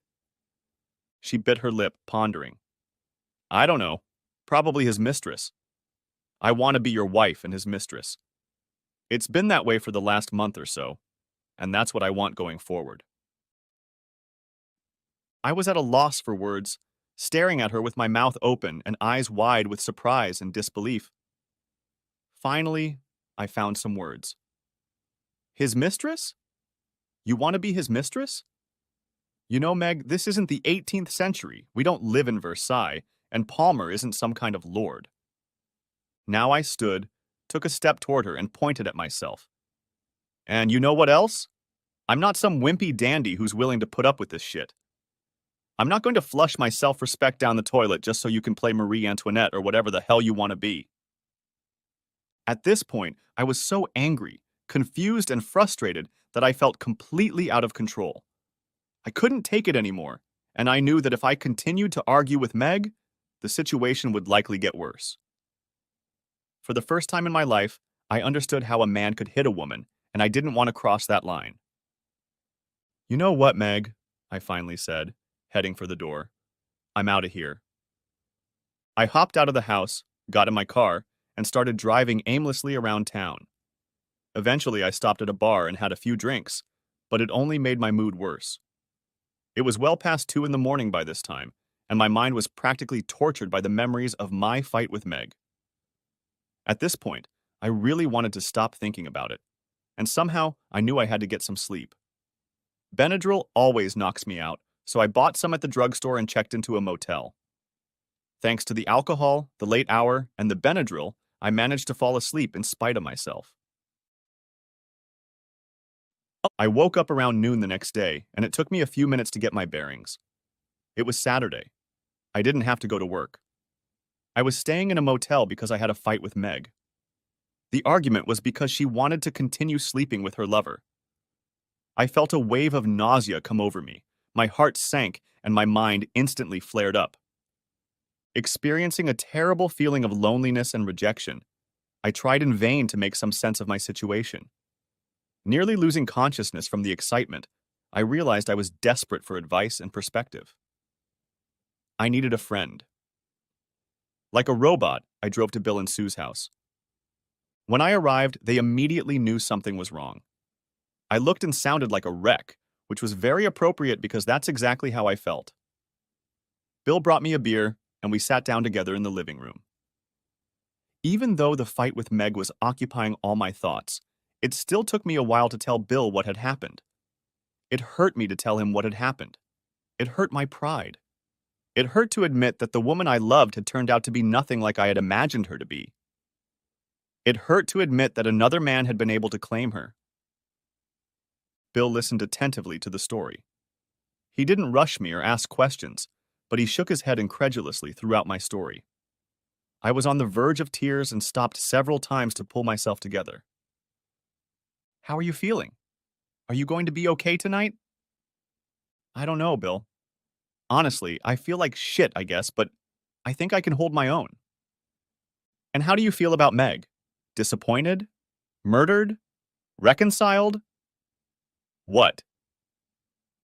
She bit her lip, pondering. I don't know. Probably his mistress. I want to be your wife and his mistress. It's been that way for the last month or so, and that's what I want going forward. I was at a loss for words, staring at her with my mouth open and eyes wide with surprise and disbelief. Finally, I found some words. His mistress? You want to be his mistress? You know, Meg, this isn't the 18th century. We don't live in Versailles, and Palmer isn't some kind of lord. Now I stood, took a step toward her, and pointed at myself. And you know what else? I'm not some wimpy dandy who's willing to put up with this shit. I'm not going to flush my self-respect down the toilet just so you can play Marie Antoinette or whatever the hell you want to be. At this point, I was so angry, confused, and frustrated that I felt completely out of control. I couldn't take it anymore, and I knew that if I continued to argue with Meg, the situation would likely get worse. For the first time in my life, I understood how a man could hit a woman, and I didn't want to cross that line. You know what, Meg? I finally said, heading for the door. I'm out of here. I hopped out of the house, got in my car, and started driving aimlessly around town. Eventually, I stopped at a bar and had a few drinks, but it only made my mood worse. It was well past 2 in the morning by this time, and my mind was practically tortured by the memories of my fight with Meg. At this point, I really wanted to stop thinking about it, and somehow I knew I had to get some sleep. Benadryl always knocks me out, so I bought some at the drugstore and checked into a motel. Thanks to the alcohol, the late hour, and the Benadryl, I managed to fall asleep in spite of myself. I woke up around noon the next day, and it took me a few minutes to get my bearings. It was Saturday. I didn't have to go to work. I was staying in a motel because I had a fight with Meg. The argument was because she wanted to continue sleeping with her lover. I felt a wave of nausea come over me. My heart sank, and my mind instantly flared up. Experiencing a terrible feeling of loneliness and rejection, I tried in vain to make some sense of my situation. Nearly losing consciousness from the excitement, I realized I was desperate for advice and perspective. I needed a friend. Like a robot, I drove to Bill and Sue's house. When I arrived, they immediately knew something was wrong. I looked and sounded like a wreck, which was very appropriate because that's exactly how I felt. Bill brought me a beer, and we sat down together in the living room. Even though the fight with Meg was occupying all my thoughts, it still took me a while to tell Bill what had happened. It hurt me to tell him what had happened. It hurt my pride. It hurt to admit that the woman I loved had turned out to be nothing like I had imagined her to be. It hurt to admit that another man had been able to claim her. Bill listened attentively to the story. He didn't rush me or ask questions, but he shook his head incredulously throughout my story. I was on the verge of tears and stopped several times to pull myself together. How are you feeling? Are you going to be okay tonight? I don't know, Bill. Honestly, I feel like shit, I guess, but I think I can hold my own. And how do you feel about Meg? Disappointed? Murdered? Reconciled? What?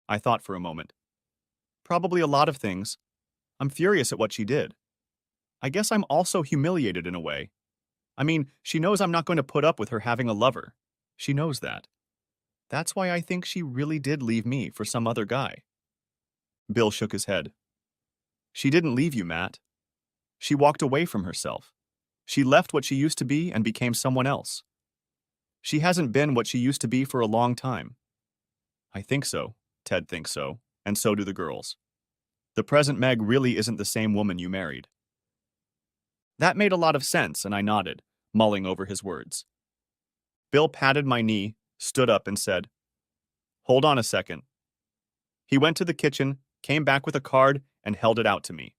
I thought for a moment. Probably a lot of things. I'm furious at what she did. I guess I'm also humiliated in a way. I mean, she knows I'm not going to put up with her having a lover. She knows that. That's why I think she really did leave me for some other guy. Bill shook his head. She didn't leave you, Matt. She walked away from herself. She left what she used to be and became someone else. She hasn't been what she used to be for a long time. I think so. Ted thinks so, and so do the girls. The present Meg really isn't the same woman you married. That made a lot of sense, and I nodded, mulling over his words. Bill patted my knee, stood up, and said, "Hold on a second." He went to the kitchen, came back with a card, and held it out to me.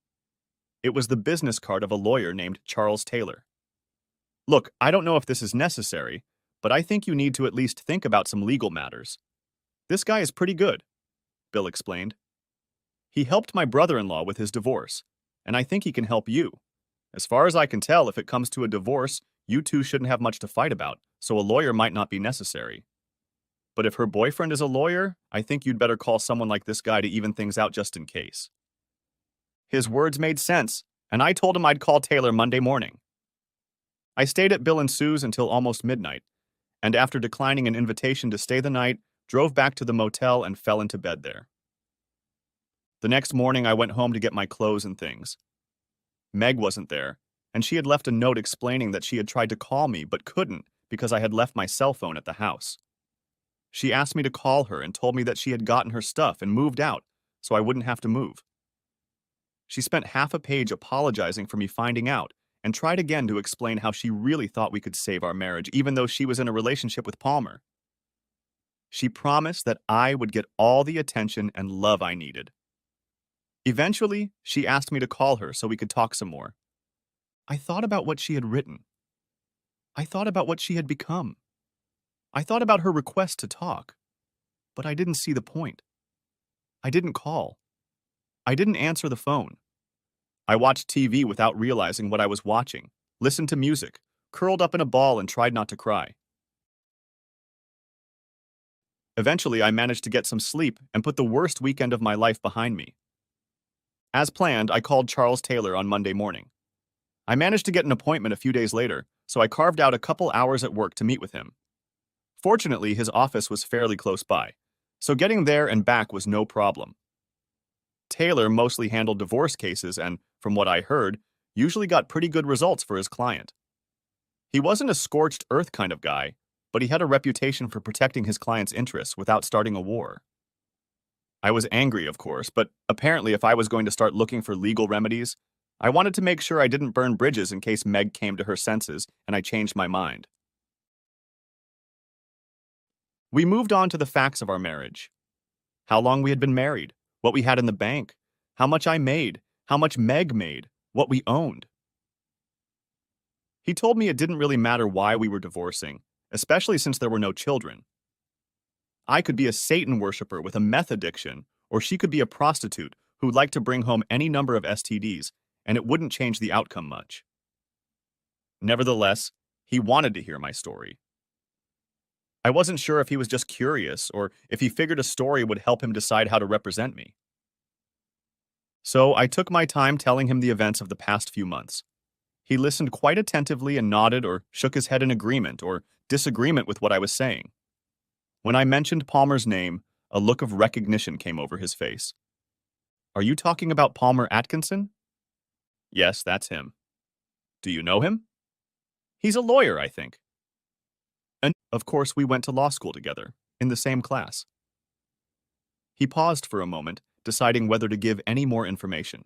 It was the business card of a lawyer named Charles Taylor. Look, I don't know if this is necessary, but I think you need to at least think about some legal matters. This guy is pretty good, Bill explained. He helped my brother-in-law with his divorce, and I think he can help you. As far as I can tell, if it comes to a divorce, you two shouldn't have much to fight about, so a lawyer might not be necessary. But if her boyfriend is a lawyer, I think you'd better call someone like this guy to even things out just in case. His words made sense, and I told him I'd call Taylor Monday morning. I stayed at Bill and Sue's until almost midnight, and after declining an invitation to stay the night, drove back to the motel and fell into bed there. The next morning, I went home to get my clothes and things. Meg wasn't there, and she had left a note explaining that she had tried to call me but couldn't because I had left my cell phone at the house. She asked me to call her and told me that she had gotten her stuff and moved out, so I wouldn't have to move. She spent half a page apologizing for me finding out and tried again to explain how she really thought we could save our marriage even though she was in a relationship with Palmer. She promised that I would get all the attention and love I needed. Eventually, she asked me to call her so we could talk some more. I thought about what she had written. I thought about what she had become. I thought about her request to talk, but I didn't see the point. I didn't call. I didn't answer the phone. I watched TV without realizing what I was watching, listened to music, curled up in a ball and tried not to cry. Eventually, I managed to get some sleep and put the worst weekend of my life behind me. As planned, I called Charles Taylor on Monday morning. I managed to get an appointment a few days later, so I carved out a couple hours at work to meet with him. Fortunately, his office was fairly close by, so getting there and back was no problem. Taylor mostly handled divorce cases and, from what I heard, usually got pretty good results for his client. He wasn't a scorched earth kind of guy, but he had a reputation for protecting his client's interests without starting a war. I was angry, of course, but apparently if I was going to start looking for legal remedies, I wanted to make sure I didn't burn bridges in case Meg came to her senses and I changed my mind. We moved on to the facts of our marriage. How long we had been married, what we had in the bank, how much I made, how much Meg made, what we owned. He told me it didn't really matter why we were divorcing, especially since there were no children. I could be a Satan worshiper with a meth addiction, or she could be a prostitute who'd like to bring home any number of STDs, and it wouldn't change the outcome much. Nevertheless, he wanted to hear my story. I wasn't sure if he was just curious or if he figured a story would help him decide how to represent me. So I took my time telling him the events of the past few months. He listened quite attentively and nodded or shook his head in agreement or disagreement with what I was saying. When I mentioned Palmer's name, a look of recognition came over his face. Are you talking about Palmer Atkinson? Yes, that's him. Do you know him? He's a lawyer, I think. And, of course, we went to law school together, in the same class. He paused for a moment, deciding whether to give any more information.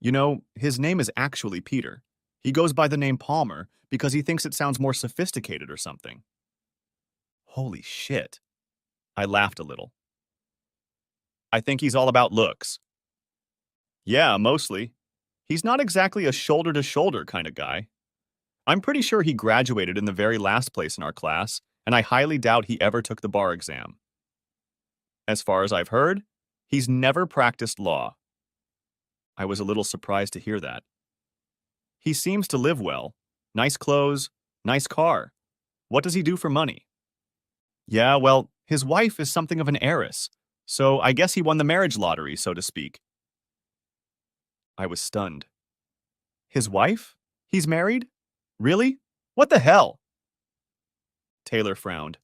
You know, his name is actually Peter. He goes by the name Palmer because he thinks it sounds more sophisticated or something. Holy shit. I laughed a little. I think he's all about looks. Yeah, mostly. He's not exactly a shoulder-to-shoulder kind of guy. I'm pretty sure he graduated in the very last place in our class, and I highly doubt he ever took the bar exam. As far as I've heard, he's never practiced law. I was a little surprised to hear that. He seems to live well. Nice clothes, nice car. What does he do for money? Yeah, well, his wife is something of an heiress, so I guess he won the marriage lottery, so to speak. I was stunned. His wife? He's married? Really? What the hell? Taylor frowned.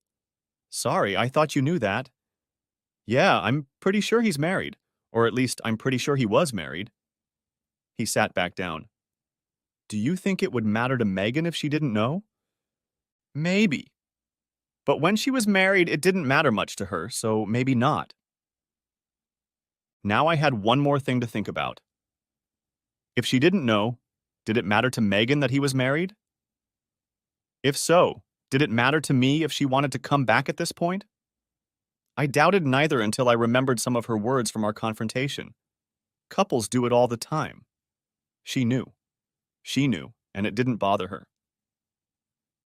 Sorry, I thought you knew that. Yeah, I'm pretty sure he's married, or at least I'm pretty sure he was married. He sat back down. Do you think it would matter to Megan if she didn't know? Maybe. But when she was married, it didn't matter much to her, so maybe not. Now I had one more thing to think about. If she didn't know, did it matter to Megan that he was married? If so, did it matter to me if she wanted to come back at this point? I doubted neither until I remembered some of her words from our confrontation. Couples do it all the time. She knew. She knew, and it didn't bother her.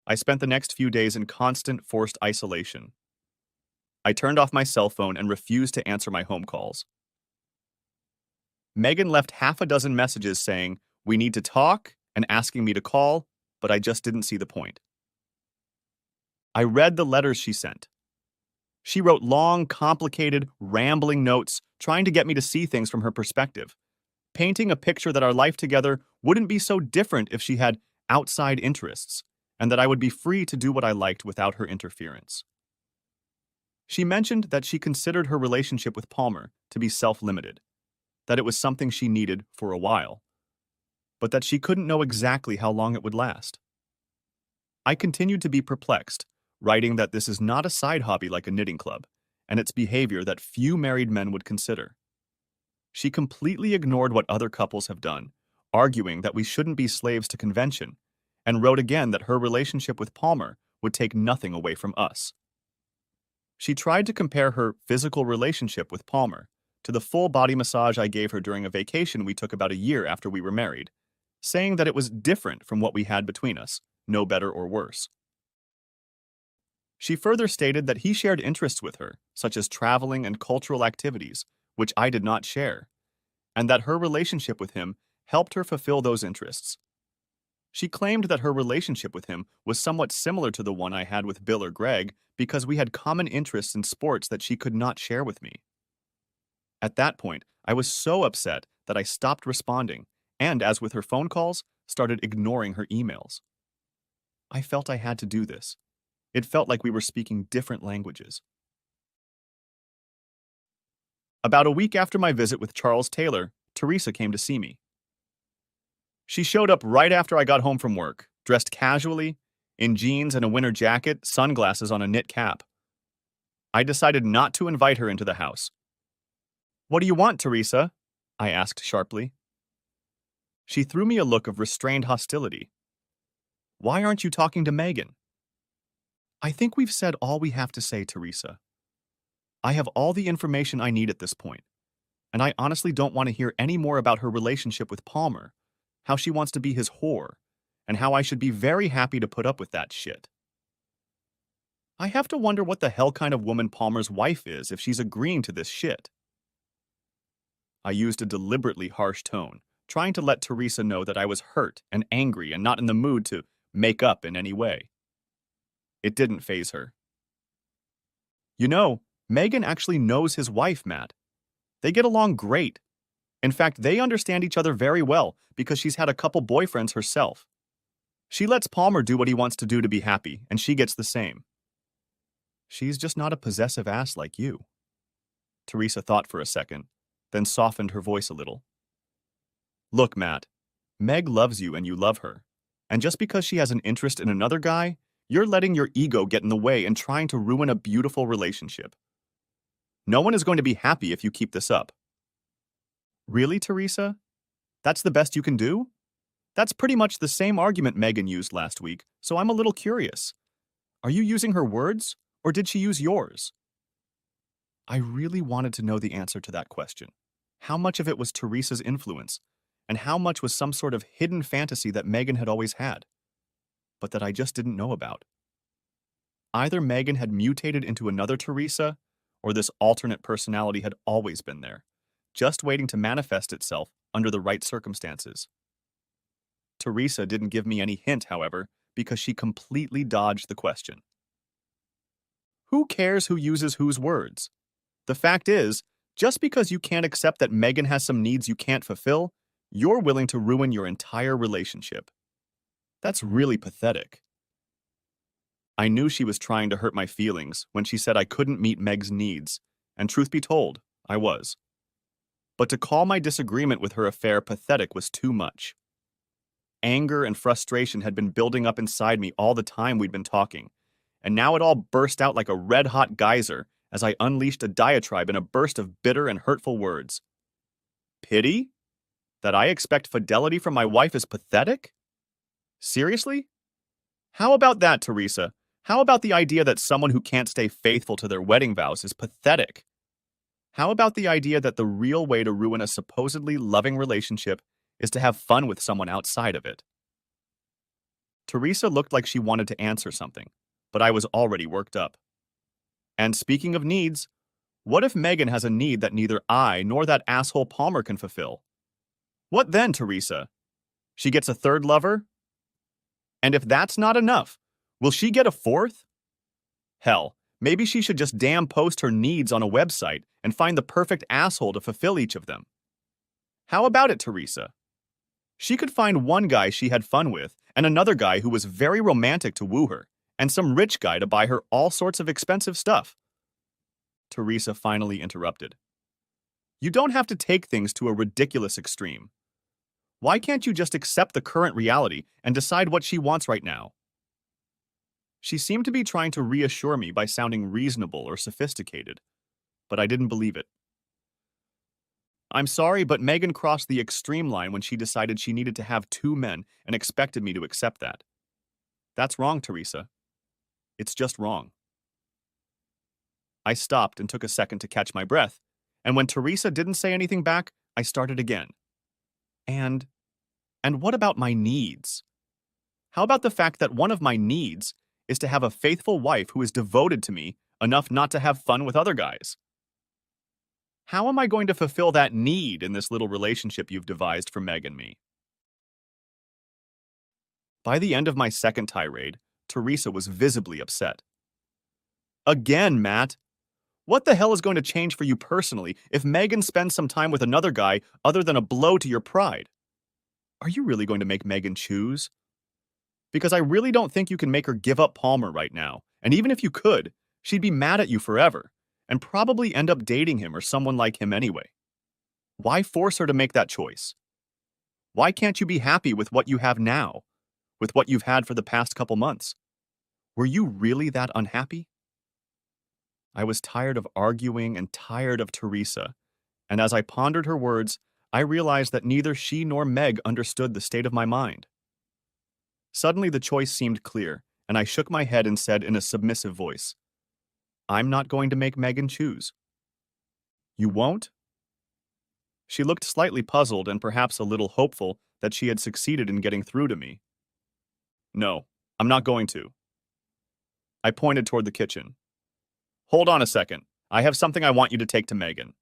I spent the next few days in constant, forced isolation. I turned off my cell phone and refused to answer my home calls. Megan left half a dozen messages saying, "We need to talk," and asking me to call, but I just didn't see the point. I read the letters she sent. She wrote long, complicated, rambling notes trying to get me to see things from her perspective, painting a picture that our life together wouldn't be so different if she had outside interests, and that I would be free to do what I liked without her interference. She mentioned that she considered her relationship with Palmer to be self-limited, that it was something she needed for a while, but that she couldn't know exactly how long it would last. I continued to be perplexed, writing that this is not a side hobby like a knitting club, and its behavior that few married men would consider. She completely ignored what other couples have done, arguing that we shouldn't be slaves to convention, and wrote again that her relationship with Palmer would take nothing away from us. She tried to compare her physical relationship with Palmer to the full body massage I gave her during a vacation we took about a year after we were married, saying that it was different from what we had between us, no better or worse. She further stated that he shared interests with her, such as traveling and cultural activities, which I did not share, and that her relationship with him helped her fulfill those interests. She claimed that her relationship with him was somewhat similar to the one I had with Bill or Greg because we had common interests in sports that she could not share with me. At that point, I was so upset that I stopped responding and, as with her phone calls, started ignoring her emails. I felt I had to do this. It felt like we were speaking different languages. About a week after my visit with Charles Taylor, Teresa came to see me. She showed up right after I got home from work, dressed casually, in jeans and a winter jacket, sunglasses on a knit cap. I decided not to invite her into the house. "What do you want, Teresa?" I asked sharply. She threw me a look of restrained hostility. "Why aren't you talking to Megan?" "I think we've said all we have to say, Teresa. I have all the information I need at this point, and I honestly don't want to hear any more about her relationship with Palmer, how she wants to be his whore, and how I should be very happy to put up with that shit. I have to wonder what the hell kind of woman Palmer's wife is if she's agreeing to this shit." I used a deliberately harsh tone, trying to let Teresa know that I was hurt and angry and not in the mood to make up in any way. It didn't faze her. "You know, Megan actually knows his wife, Matt. They get along great. In fact, they understand each other very well because she's had a couple boyfriends herself. She lets Palmer do what he wants to do to be happy, and she gets the same. She's just not a possessive ass like you." Teresa thought for a second, then softened her voice a little. "Look, Matt, Meg loves you and you love her. And just because she has an interest in another guy, you're letting your ego get in the way and trying to ruin a beautiful relationship. No one is going to be happy if you keep this up." "Really, Teresa? That's the best you can do?" "That's pretty much the same argument Megan used last week, so I'm a little curious. Are you using her words, or did she use yours?" I really wanted to know the answer to that question. How much of it was Teresa's influence, and how much was some sort of hidden fantasy that Megan had always had, but that I just didn't know about? Either Megan had mutated into another Teresa, or this alternate personality had always been there, just waiting to manifest itself under the right circumstances. Teresa didn't give me any hint, however, because she completely dodged the question. Who cares who uses whose words? The fact is, just because you can't accept that Megan has some needs you can't fulfill, you're willing to ruin your entire relationship. That's really pathetic. I knew she was trying to hurt my feelings when she said I couldn't meet Meg's needs, and truth be told, I was. But to call my disagreement with her affair pathetic was too much. Anger and frustration had been building up inside me all the time we'd been talking, and now it all burst out like a red-hot geyser as I unleashed a diatribe in a burst of bitter and hurtful words. Pity? That I expect fidelity from my wife is pathetic? Seriously? How about that, Teresa? How about the idea that someone who can't stay faithful to their wedding vows is pathetic? How about the idea that the real way to ruin a supposedly loving relationship is to have fun with someone outside of it? Teresa looked like she wanted to answer something, but I was already worked up. And speaking of needs, what if Megan has a need that neither I nor that asshole Palmer can fulfill? What then, Teresa? She gets a third lover? And if that's not enough, will she get a fourth? Hell, maybe she should just damn post her needs on a website and find the perfect asshole to fulfill each of them. How about it, Teresa? She could find one guy she had fun with and another guy who was very romantic to woo her, and some rich guy to buy her all sorts of expensive stuff. Teresa finally interrupted. You don't have to take things to a ridiculous extreme. Why can't you just accept the current reality and decide what she wants right now? She seemed to be trying to reassure me by sounding reasonable or sophisticated, but I didn't believe it. I'm sorry, but Megan crossed the extreme line when she decided she needed to have two men and expected me to accept that. That's wrong, Teresa. It's just wrong. I stopped and took a second to catch my breath, and when Teresa didn't say anything back, I started again. And what about my needs? How about the fact that one of my needs is to have a faithful wife who is devoted to me enough not to have fun with other guys? How am I going to fulfill that need in this little relationship you've devised for Meg and me? By the end of my second tirade, Teresa was visibly upset. Again, Matt. What the hell is going to change for you personally if Megan spends some time with another guy other than a blow to your pride? Are you really going to make Megan choose? Because I really don't think you can make her give up Palmer right now, And even if you could, she'd be mad at you forever and probably end up dating him or someone like him anyway. Why force her to make that choice? Why can't you be happy with what you have now, with what you've had for the past couple months? Were you really that unhappy? I was tired of arguing and tired of Teresa, and as I pondered her words, I realized that neither she nor Meg understood the state of my mind. Suddenly the choice seemed clear, and I shook my head and said in a submissive voice, I'm not going to make Megan choose. You won't? She looked slightly puzzled and perhaps a little hopeful that she had succeeded in getting through to me. No, I'm not going to. I pointed toward the kitchen. Hold on a second. I have something I want you to take to Megan.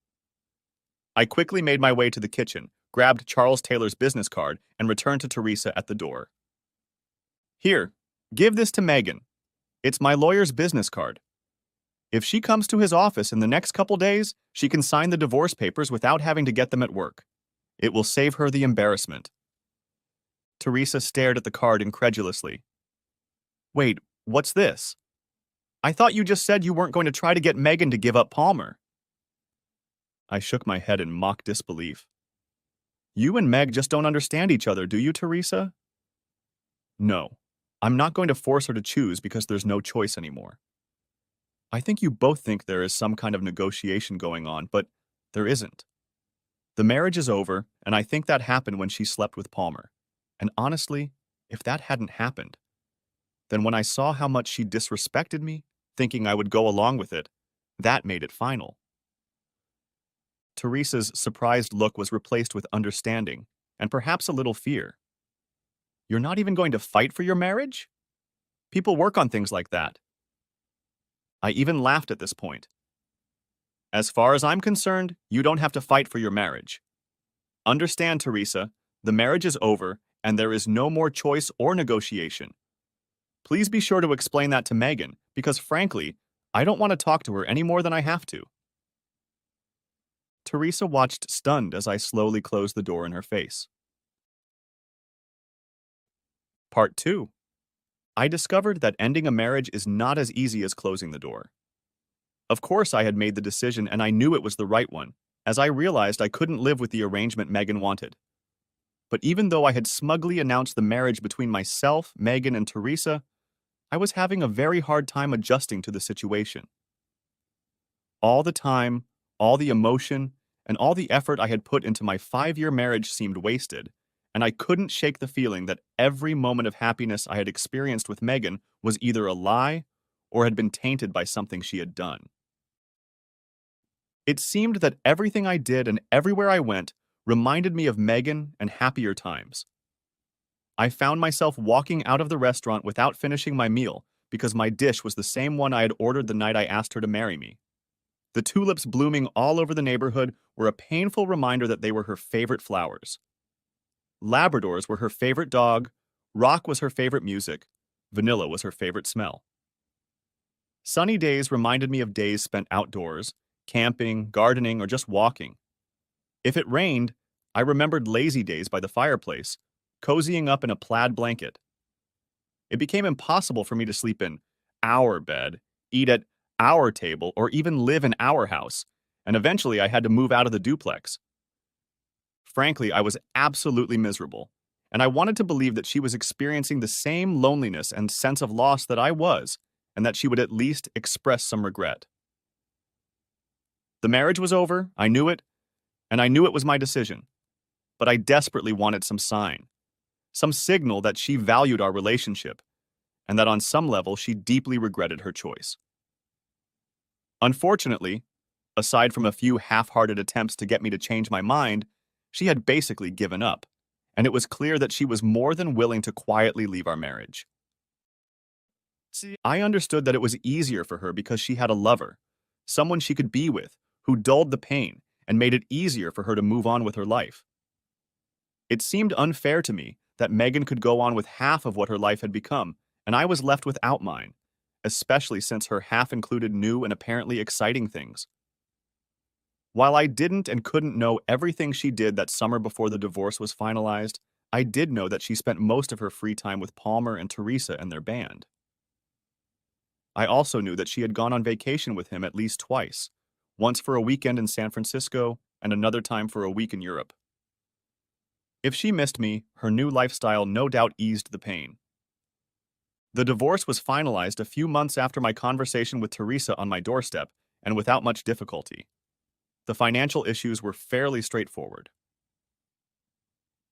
I quickly made my way to the kitchen, grabbed Charles Taylor's business card, and returned to Teresa at the door. Here, give this to Megan. It's my lawyer's business card. If she comes to his office in the next couple days, she can sign the divorce papers without having to get them at work. It will save her the embarrassment. Teresa stared at the card incredulously. Wait, what's this? I thought you just said you weren't going to try to get Megan to give up Palmer. I shook my head in mock disbelief. You and Meg just don't understand each other, do you, Teresa? No, I'm not going to force her to choose because there's no choice anymore. I think you both think there is some kind of negotiation going on, but there isn't. The marriage is over, and I think that happened when she slept with Palmer. And honestly, if that hadn't happened, then when I saw how much she disrespected me, thinking I would go along with it, that made it final. Teresa's surprised look was replaced with understanding, and perhaps a little fear. You're not even going to fight for your marriage? People work on things like that. I even laughed at this point. As far as I'm concerned, you don't have to fight for your marriage. Understand, Teresa, the marriage is over, and there is no more choice or negotiation. Please be sure to explain that to Megan, because frankly, I don't want to talk to her any more than I have to. Teresa watched stunned as I slowly closed the door in her face. Part 2. I discovered that ending a marriage is not as easy as closing the door. Of course I had made the decision and I knew it was the right one, as I realized I couldn't live with the arrangement Megan wanted. But even though I had smugly announced the marriage between myself, Megan, and Teresa, I was having a very hard time adjusting to the situation. All the time, all the emotion, and all the effort I had put into my 5-year marriage seemed wasted, and I couldn't shake the feeling that every moment of happiness I had experienced with Megan was either a lie or had been tainted by something she had done. It seemed that everything I did and everywhere I went reminded me of Megan and happier times. I found myself walking out of the restaurant without finishing my meal because my dish was the same one I had ordered the night I asked her to marry me. The tulips blooming all over the neighborhood were a painful reminder that they were her favorite flowers. Labradors were her favorite dog, rock was her favorite music, vanilla was her favorite smell. Sunny days reminded me of days spent outdoors, camping, gardening, or just walking. If it rained, I remembered lazy days by the fireplace, cozying up in a plaid blanket. It became impossible for me to sleep in our bed, eat at our table, or even live in our house, and eventually I had to move out of the duplex. Frankly, I was absolutely miserable, and I wanted to believe that she was experiencing the same loneliness and sense of loss that I was, and that she would at least express some regret. The marriage was over, I knew it, and I knew it was my decision. But I desperately wanted some sign, some signal that she valued our relationship, and that on some level she deeply regretted her choice. Unfortunately, aside from a few half-hearted attempts to get me to change my mind, she had basically given up, and it was clear that she was more than willing to quietly leave our marriage. See, I understood that it was easier for her because she had a lover, someone she could be with, who dulled the pain and made it easier for her to move on with her life. It seemed unfair to me that Megan could go on with half of what her life had become, and I was left without mine, especially since her half included new and apparently exciting things. While I didn't and couldn't know everything she did that summer before the divorce was finalized, I did know that she spent most of her free time with Palmer and Teresa and their band. I also knew that she had gone on vacation with him at least twice, once for a weekend in San Francisco and another time for a week in Europe. If she missed me, her new lifestyle no doubt eased the pain. The divorce was finalized a few months after my conversation with Teresa on my doorstep, and without much difficulty. The financial issues were fairly straightforward.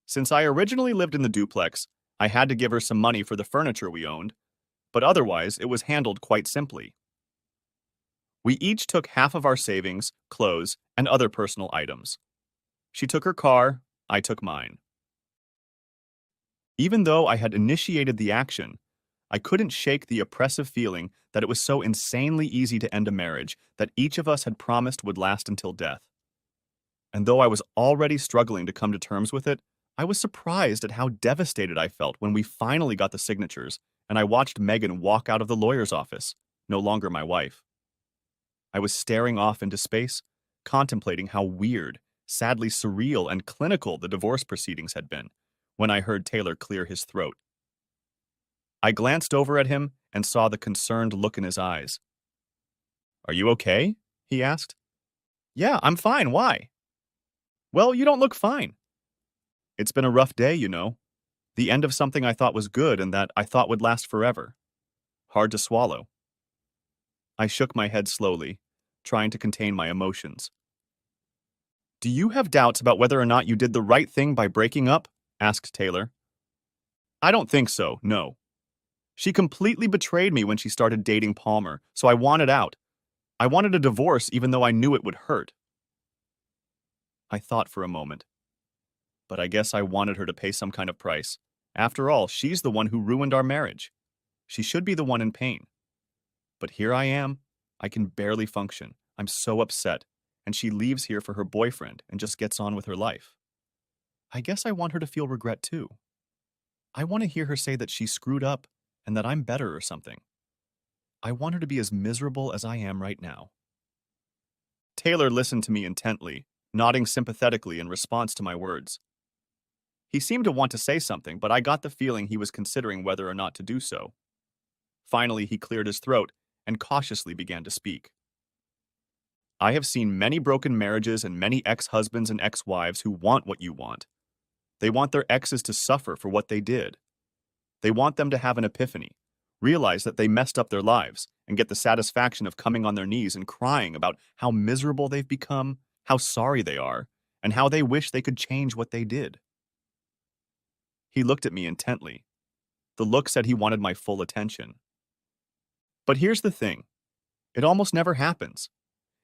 Since I originally lived in the duplex, I had to give her some money for the furniture we owned, but otherwise it was handled quite simply. We each took half of our savings, clothes, and other personal items. She took her car, I took mine. Even though I had initiated the action, I couldn't shake the oppressive feeling that it was so insanely easy to end a marriage that each of us had promised would last until death. And though I was already struggling to come to terms with it, I was surprised at how devastated I felt when we finally got the signatures and I watched Megan walk out of the lawyer's office, no longer my wife. I was staring off into space, contemplating how weird, sadly surreal, and clinical the divorce proceedings had been, when I heard Taylor clear his throat. I glanced over at him and saw the concerned look in his eyes. "Are you okay?" he asked. "Yeah, I'm fine. Why?" "Well, you don't look fine." "It's been a rough day, you know. The end of something I thought was good and that I thought would last forever. Hard to swallow." I shook my head slowly, trying to contain my emotions. "Do you have doubts about whether or not you did the right thing by breaking up?" asked Taylor. "I don't think so, no. She completely betrayed me when she started dating Palmer, so I wanted out. I wanted a divorce even though I knew it would hurt." I thought for a moment. But I guess I wanted her to pay some kind of price. After all, she's the one who ruined our marriage. She should be the one in pain. But here I am. I can barely function. I'm so upset. And she leaves here for her boyfriend and just gets on with her life. I guess I want her to feel regret too. I want to hear her say that she screwed up and that I'm better or something. I want her to be as miserable as I am right now. Taylor listened to me intently, nodding sympathetically in response to my words. He seemed to want to say something, but I got the feeling he was considering whether or not to do so. Finally, he cleared his throat and cautiously began to speak. "I have seen many broken marriages and many ex-husbands and ex-wives who want what you want. They want their exes to suffer for what they did. They want them to have an epiphany, realize that they messed up their lives, and get the satisfaction of coming on their knees and crying about how miserable they've become, how sorry they are, and how they wish they could change what they did." He looked at me intently. The look said he wanted my full attention. But here's the thing. It almost never happens.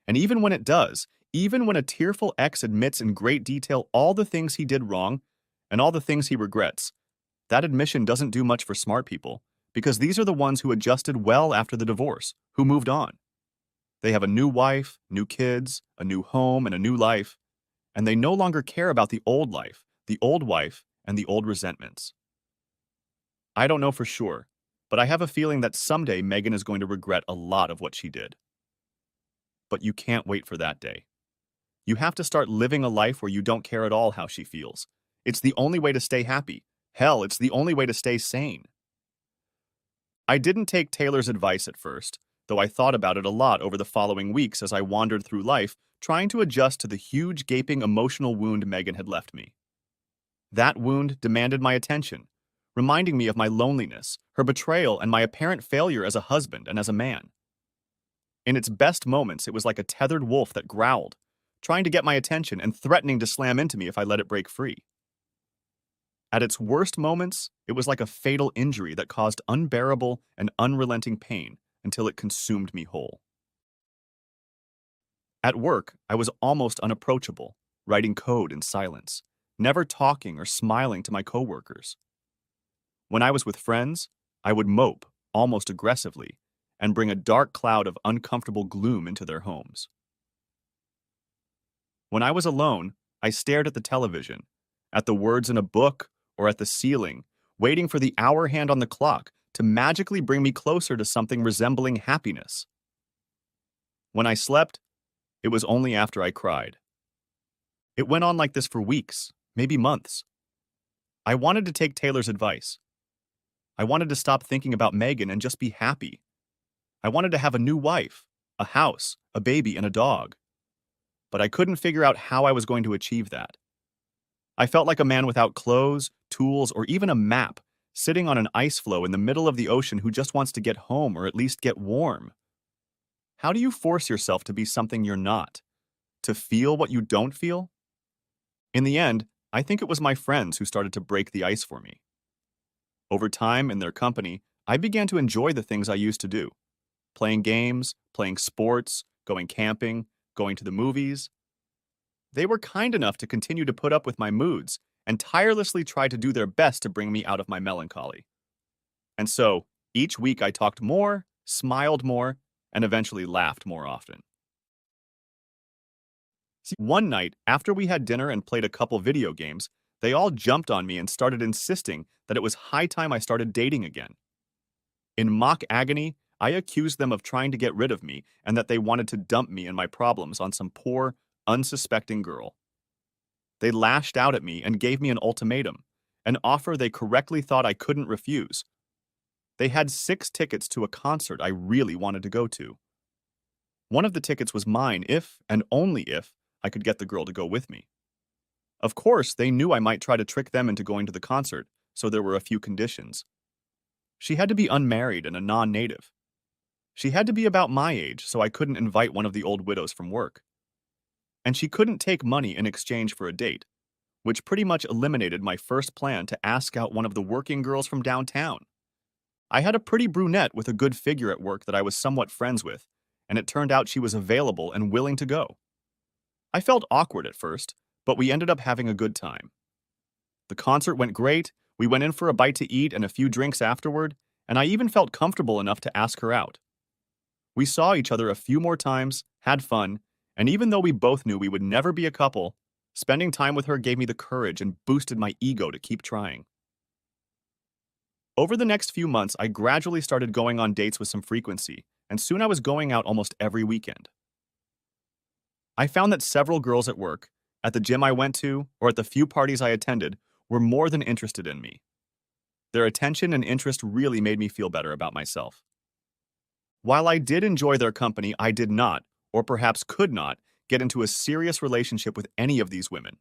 And even when it does, even when a tearful ex admits in great detail all the things he did wrong and all the things he regrets, that admission doesn't do much for smart people, because these are the ones who adjusted well after the divorce, who moved on. They have a new wife, new kids, a new home, and a new life, and they no longer care about the old life, the old wife, and the old resentments. I don't know for sure, but I have a feeling that someday Megan is going to regret a lot of what she did. But you can't wait for that day. You have to start living a life where you don't care at all how she feels. It's the only way to stay happy. Hell, it's the only way to stay sane. I didn't take Taylor's advice at first, though I thought about it a lot over the following weeks as I wandered through life, trying to adjust to the huge, gaping emotional wound Megan had left me. That wound demanded my attention, reminding me of my loneliness, her betrayal, and my apparent failure as a husband and as a man. In its best moments, it was like a tethered wolf that growled, trying to get my attention and threatening to slam into me if I let it break free. At its worst moments, it was like a fatal injury that caused unbearable and unrelenting pain until it consumed me whole. At work, I was almost unapproachable, writing code in silence, never talking or smiling to my coworkers. When I was with friends, I would mope, almost aggressively, and bring a dark cloud of uncomfortable gloom into their homes. When I was alone, I stared at the television, at the words in a book, or at the ceiling, waiting for the hour hand on the clock to magically bring me closer to something resembling happiness. When I slept, it was only after I cried. It went on like this for weeks, maybe months. I wanted to take Taylor's advice. I wanted to stop thinking about Megan and just be happy. I wanted to have a new wife, a house, a baby, and a dog. But I couldn't figure out how I was going to achieve that. I felt like a man without clothes, tools, or even a map, sitting on an ice floe in the middle of the ocean who just wants to get home or at least get warm. How do you force yourself to be something you're not? To feel what you don't feel? In the end, I think it was my friends who started to break the ice for me. Over time, in their company, I began to enjoy the things I used to do: playing games, playing sports, going camping, going to the movies. They were kind enough to continue to put up with my moods and tirelessly try to do their best to bring me out of my melancholy. And so, each week I talked more, smiled more, and eventually laughed more often. See, one night, after we had dinner and played a couple video games, they all jumped on me and started insisting that it was high time I started dating again. In mock agony, I accused them of trying to get rid of me and that they wanted to dump me and my problems on some poor, unsuspecting girl. They lashed out at me and gave me an ultimatum, an offer they correctly thought I couldn't refuse. They had 6 tickets to a concert I really wanted to go to. One of the tickets was mine if, and only if, I could get the girl to go with me. Of course, they knew I might try to trick them into going to the concert, so there were a few conditions. She had to be unmarried and a non-native. She had to be about my age, so I couldn't invite one of the old widows from work. And she couldn't take money in exchange for a date, which pretty much eliminated my first plan to ask out one of the working girls from downtown. I had a pretty brunette with a good figure at work that I was somewhat friends with, and it turned out she was available and willing to go. I felt awkward at first, but we ended up having a good time. The concert went great, we went in for a bite to eat and a few drinks afterward, and I even felt comfortable enough to ask her out. We saw each other a few more times, had fun, and even though we both knew we would never be a couple, spending time with her gave me the courage and boosted my ego to keep trying. Over the next few months, I gradually started going on dates with some frequency, and soon I was going out almost every weekend. I found that several girls at work, at the gym I went to, or at the few parties I attended, were more than interested in me. Their attention and interest really made me feel better about myself. While I did enjoy their company, I did not, or perhaps could not, get into a serious relationship with any of these women.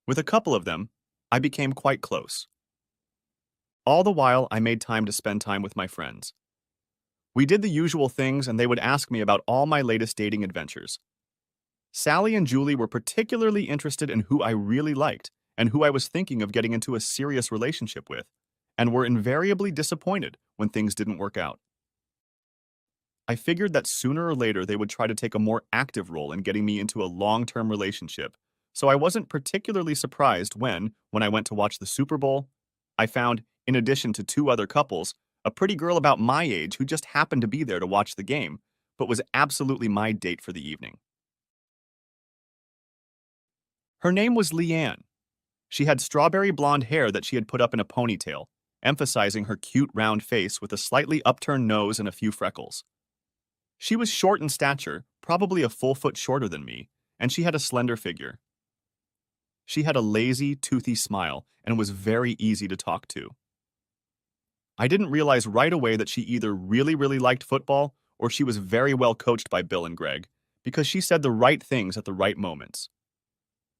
With a couple of them, I became quite close. All the while, I made time to spend time with my friends. We did the usual things, and they would ask me about all my latest dating adventures. Sally and Julie were particularly interested in who I really liked and who I was thinking of getting into a serious relationship with, and were invariably disappointed when things didn't work out. I figured that sooner or later they would try to take a more active role in getting me into a long-term relationship, so I wasn't particularly surprised when I went to watch the Super Bowl, I found, in addition to 2 other couples, a pretty girl about my age who just happened to be there to watch the game, but was absolutely my date for the evening. Her name was Leanne. She had strawberry blonde hair that she had put up in a ponytail, emphasizing her cute round face with a slightly upturned nose and a few freckles. She was short in stature, probably a full foot shorter than me, and she had a slender figure. She had a lazy, toothy smile and was very easy to talk to. I didn't realize right away that she either really liked football or she was very well coached by Bill and Greg, because she said the right things at the right moments.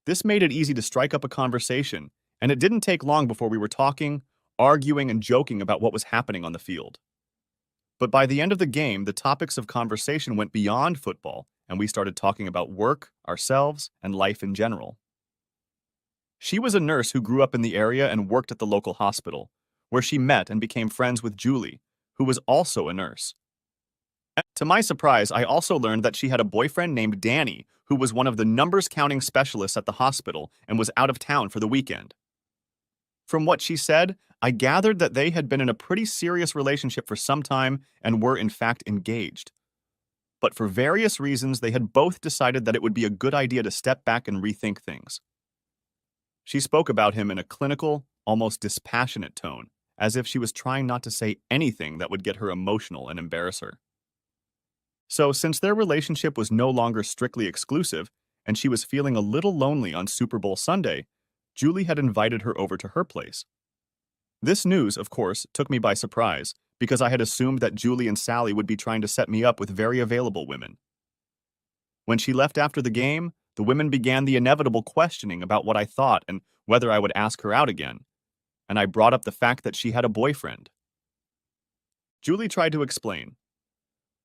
This made it easy to strike up a conversation, and it didn't take long before we were talking, arguing, and joking about what was happening on the field. But by the end of the game, the topics of conversation went beyond football, and we started talking about work, ourselves, and life in general. She was a nurse who grew up in the area and worked at the local hospital, where she met and became friends with Julie, who was also a nurse. To my surprise, I also learned that she had a boyfriend named Danny, who was one of the numbers counting specialists at the hospital and was out of town for the weekend. From what she said, I gathered that they had been in a pretty serious relationship for some time and were in fact engaged. But for various reasons, they had both decided that it would be a good idea to step back and rethink things. She spoke about him in a clinical, almost dispassionate tone, as if she was trying not to say anything that would get her emotional and embarrass her. So, since their relationship was no longer strictly exclusive, and she was feeling a little lonely on Super Bowl Sunday, Julie had invited her over to her place. This news, of course, took me by surprise, because I had assumed that Julie and Sally would be trying to set me up with very available women. When she left after the game, the women began the inevitable questioning about what I thought and whether I would ask her out again, and I brought up the fact that she had a boyfriend. Julie tried to explain.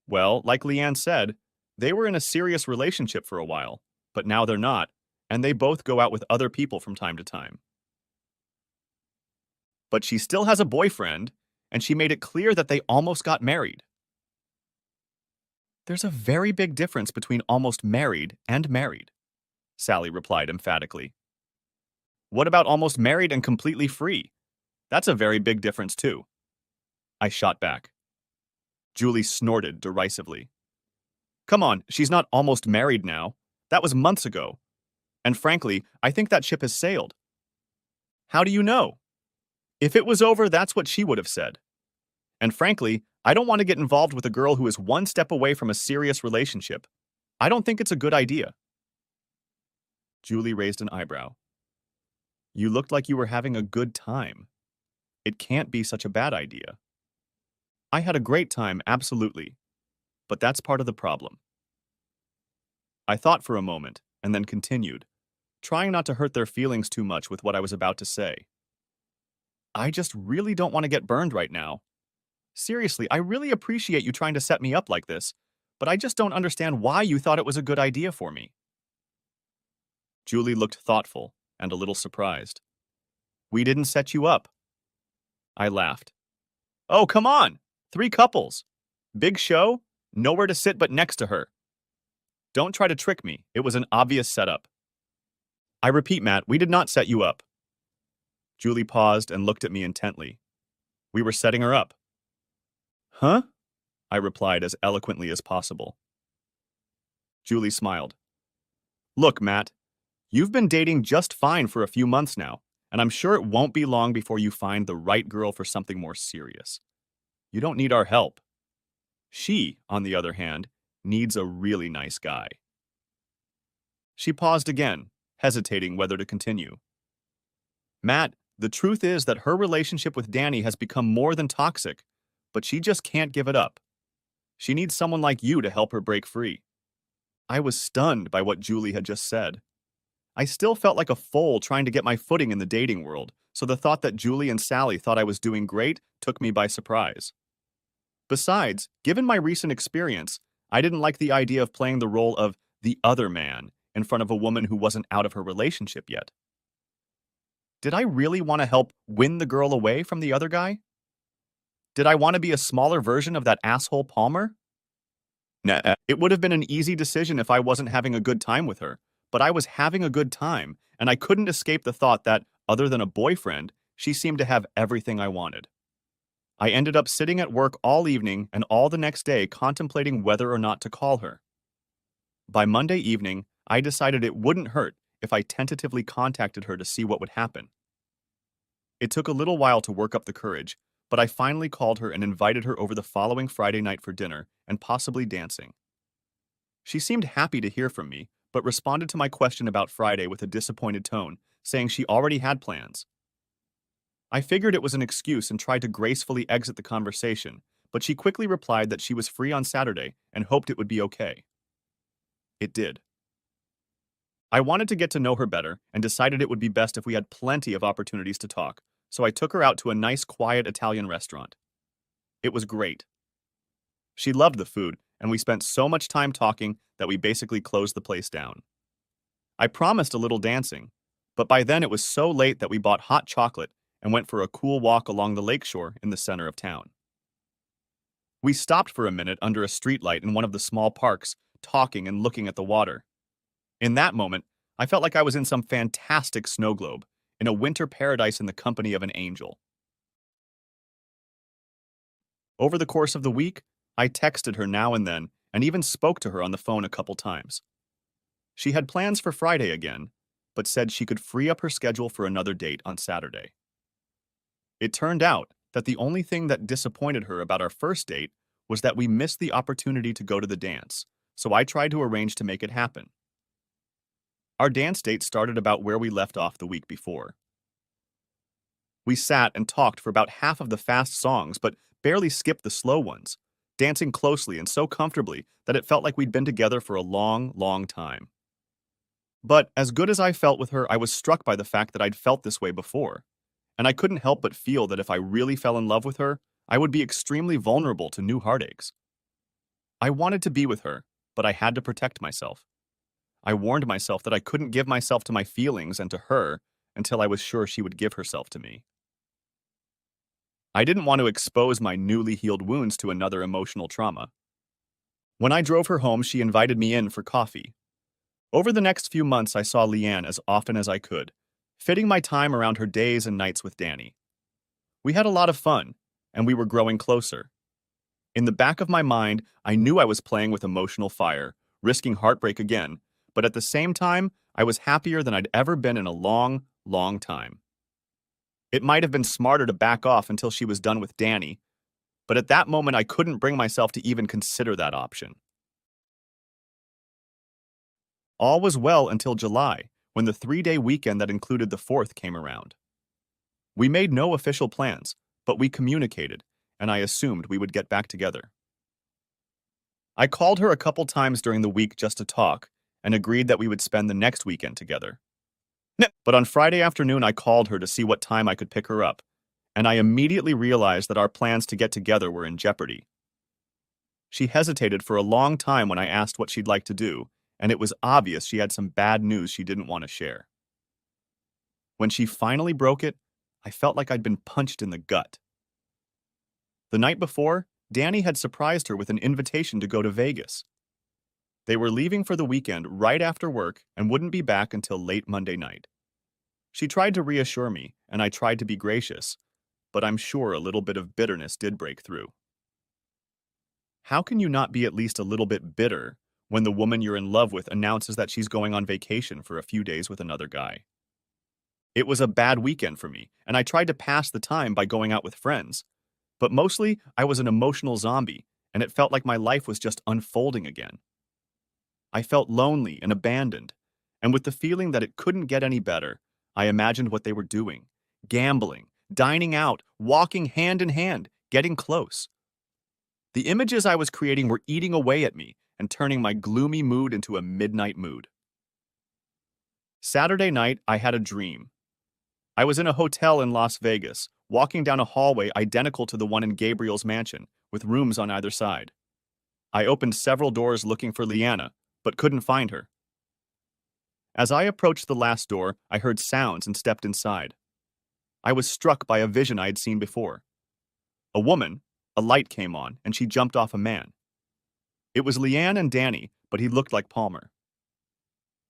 Well, like Leanne said, they were in a serious relationship for a while, but now they're not, and they both go out with other people from time to time. But she still has a boyfriend, and she made it clear that they almost got married. There's a very big difference between almost married and married, Sally replied emphatically. What about almost married and completely free? That's a very big difference, too. I shot back. Julie snorted derisively. Come on, she's not almost married now. That was months ago. And frankly, I think that ship has sailed. How do you know? If it was over, that's what she would have said. And frankly, I don't want to get involved with a girl who is one step away from a serious relationship. I don't think it's a good idea. Julie raised an eyebrow. You looked like you were having a good time. It can't be such a bad idea. I had a great time, absolutely. But that's part of the problem. I thought for a moment, and then continued, trying not to hurt their feelings too much with what I was about to say. I just really don't want to get burned right now. Seriously, I really appreciate you trying to set me up like this, but I just don't understand why you thought it was a good idea for me. Julie looked thoughtful and a little surprised. We didn't set you up. I laughed. Oh, come on! 3 couples. Big show, nowhere to sit but next to her. Don't try to trick me. It was an obvious setup. I repeat, Matt, we did not set you up. Julie paused and looked at me intently. We were setting her up. Huh? I replied as eloquently as possible. Julie smiled. Look, Matt, you've been dating just fine for a few months now, and I'm sure it won't be long before you find the right girl for something more serious. You don't need our help. She, on the other hand, needs a really nice guy. She paused again, hesitating whether to continue. Matt, the truth is that her relationship with Danny has become more than toxic, but she just can't give it up. She needs someone like you to help her break free. I was stunned by what Julie had just said. I still felt like a fool trying to get my footing in the dating world, so the thought that Julie and Sally thought I was doing great took me by surprise. Besides, given my recent experience, I didn't like the idea of playing the role of the other man in front of a woman who wasn't out of her relationship yet. Did I really want to help win the girl away from the other guy? Did I want to be a smaller version of that asshole Palmer? Nah, it would have been an easy decision if I wasn't having a good time with her, but I was having a good time, and I couldn't escape the thought that, other than a boyfriend, she seemed to have everything I wanted. I ended up sitting at work all evening and all the next day contemplating whether or not to call her. By Monday evening, I decided it wouldn't hurt if I tentatively contacted her to see what would happen. It took a little while to work up the courage, but I finally called her and invited her over the following Friday night for dinner and possibly dancing. She seemed happy to hear from me, but responded to my question about Friday with a disappointed tone, saying she already had plans. I figured it was an excuse and tried to gracefully exit the conversation, but she quickly replied that she was free on Saturday and hoped it would be okay. It did. I wanted to get to know her better and decided it would be best if we had plenty of opportunities to talk, so I took her out to a nice, quiet Italian restaurant. It was great. She loved the food, and we spent so much time talking that we basically closed the place down. I promised a little dancing, but by then it was so late that we bought hot chocolate and went for a cool walk along the lakeshore in the center of town. We stopped for a minute under a streetlight in one of the small parks, talking and looking at the water. In that moment, I felt like I was in some fantastic snow globe, in a winter paradise in the company of an angel. Over the course of the week, I texted her now and then, and even spoke to her on the phone a couple times. She had plans for Friday again, but said she could free up her schedule for another date on Saturday. It turned out that the only thing that disappointed her about our first date was that we missed the opportunity to go to the dance, so I tried to arrange to make it happen. Our dance date started about where we left off the week before. We sat and talked for about half of the fast songs, but barely skipped the slow ones, dancing closely and so comfortably that it felt like we'd been together for a long, long time. But as good as I felt with her, I was struck by the fact that I'd felt this way before, and I couldn't help but feel that if I really fell in love with her, I would be extremely vulnerable to new heartaches. I wanted to be with her, but I had to protect myself. I warned myself that I couldn't give myself to my feelings and to her until I was sure she would give herself to me. I didn't want to expose my newly healed wounds to another emotional trauma. When I drove her home, she invited me in for coffee. Over the next few months, I saw Leanne as often as I could, fitting my time around her days and nights with Danny. We had a lot of fun, and we were growing closer. In the back of my mind, I knew I was playing with emotional fire, risking heartbreak again, but at the same time, I was happier than I'd ever been in a long, long time. It might have been smarter to back off until she was done with Danny, but at that moment I couldn't bring myself to even consider that option. All was well until July, when the 3-day weekend that included the 4th came around. We made no official plans, but we communicated, and I assumed we would get back together. I called her a couple times during the week just to talk, and agreed that we would spend the next weekend together. But on Friday afternoon, I called her to see what time I could pick her up, and I immediately realized that our plans to get together were in jeopardy. She hesitated for a long time when I asked what she'd like to do, and it was obvious she had some bad news she didn't want to share. When she finally broke it, I felt like I'd been punched in the gut. The night before, Danny had surprised her with an invitation to go to Vegas. They were leaving for the weekend right after work and wouldn't be back until late Monday night. She tried to reassure me, and I tried to be gracious, but I'm sure a little bit of bitterness did break through. How can you not be at least a little bit bitter when the woman you're in love with announces that she's going on vacation for a few days with another guy? It was a bad weekend for me, and I tried to pass the time by going out with friends. But mostly, I was an emotional zombie, and it felt like my life was just unfolding again. I felt lonely and abandoned, and with the feeling that it couldn't get any better, I imagined what they were doing: gambling, dining out, walking hand in hand, getting close. The images I was creating were eating away at me and turning my gloomy mood into a midnight mood. Saturday night, I had a dream. I was in a hotel in Las Vegas, walking down a hallway identical to the one in Gabriel's mansion, with rooms on either side. I opened several doors looking for Leanna, but couldn't find her. As I approached the last door, I heard sounds and stepped inside. I was struck by a vision I had seen before. A woman, a light came on, and she jumped off a man. It was Leanne and Danny, but he looked like Palmer.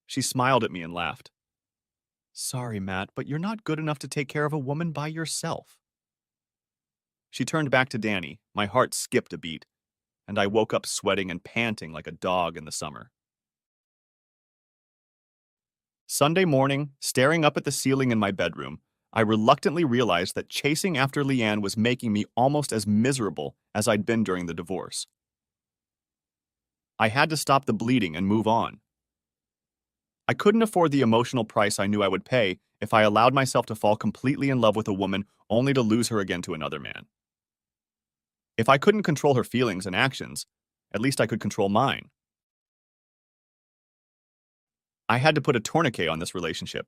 She smiled at me and laughed. "Sorry, Matt, but you're not good enough to take care of a woman by yourself." She turned back to Danny. My heart skipped a beat, and I woke up sweating and panting like a dog in the summer. Sunday morning, staring up at the ceiling in my bedroom, I reluctantly realized that chasing after Leanne was making me almost as miserable as I'd been during the divorce. I had to stop the bleeding and move on. I couldn't afford the emotional price I knew I would pay if I allowed myself to fall completely in love with a woman only to lose her again to another man. If I couldn't control her feelings and actions, at least I could control mine. I had to put a tourniquet on this relationship.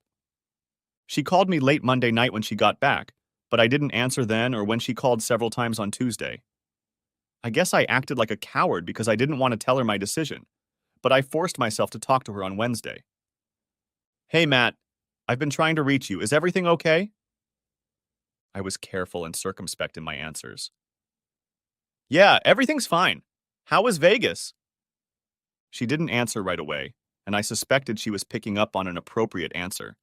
She called me late Monday night when she got back, but I didn't answer then or when she called several times on Tuesday. I guess I acted like a coward because I didn't want to tell her my decision, but I forced myself to talk to her on Wednesday. "Hey, Matt, I've been trying to reach you. Is everything okay?" I was careful and circumspect in my answers. "Yeah, everything's fine. How was Vegas?" She didn't answer right away, and I suspected she was picking up on an appropriate answer,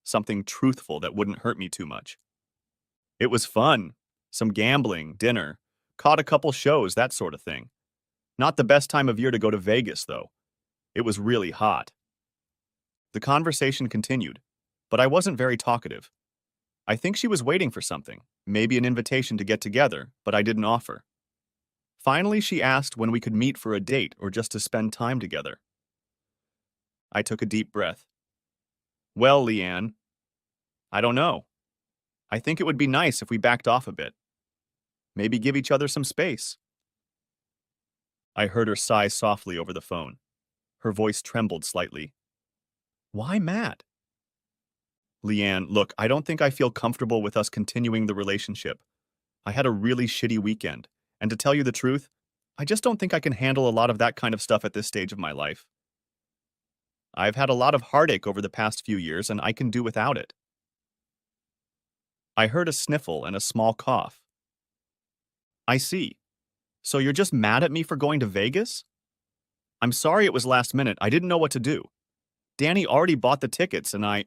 something truthful that wouldn't hurt me too much. "It was fun. Some gambling, dinner, caught a couple shows, that sort of thing. Not the best time of year to go to Vegas, though. It was really hot." The conversation continued, but I wasn't very talkative. I think she was waiting for something, maybe an invitation to get together, but I didn't offer. Finally, she asked when we could meet for a date or just to spend time together. I took a deep breath. "Well, Leanne, I don't know. I think it would be nice if we backed off a bit. Maybe give each other some space. I heard her sigh softly over the phone. Her voice trembled slightly. Why Matt? Leanne, look, I don't think I feel comfortable with us continuing the relationship. I had a really shitty weekend, and to tell you the truth, I just don't think I can handle a lot of that kind of stuff at this stage of my life. I've had a lot of heartache over the past few years, and I can do without it. I heard a sniffle and a small cough. I see. So you're just mad at me for going to Vegas? I'm sorry it was last minute. I didn't know what to do. Danny already bought the tickets, and I.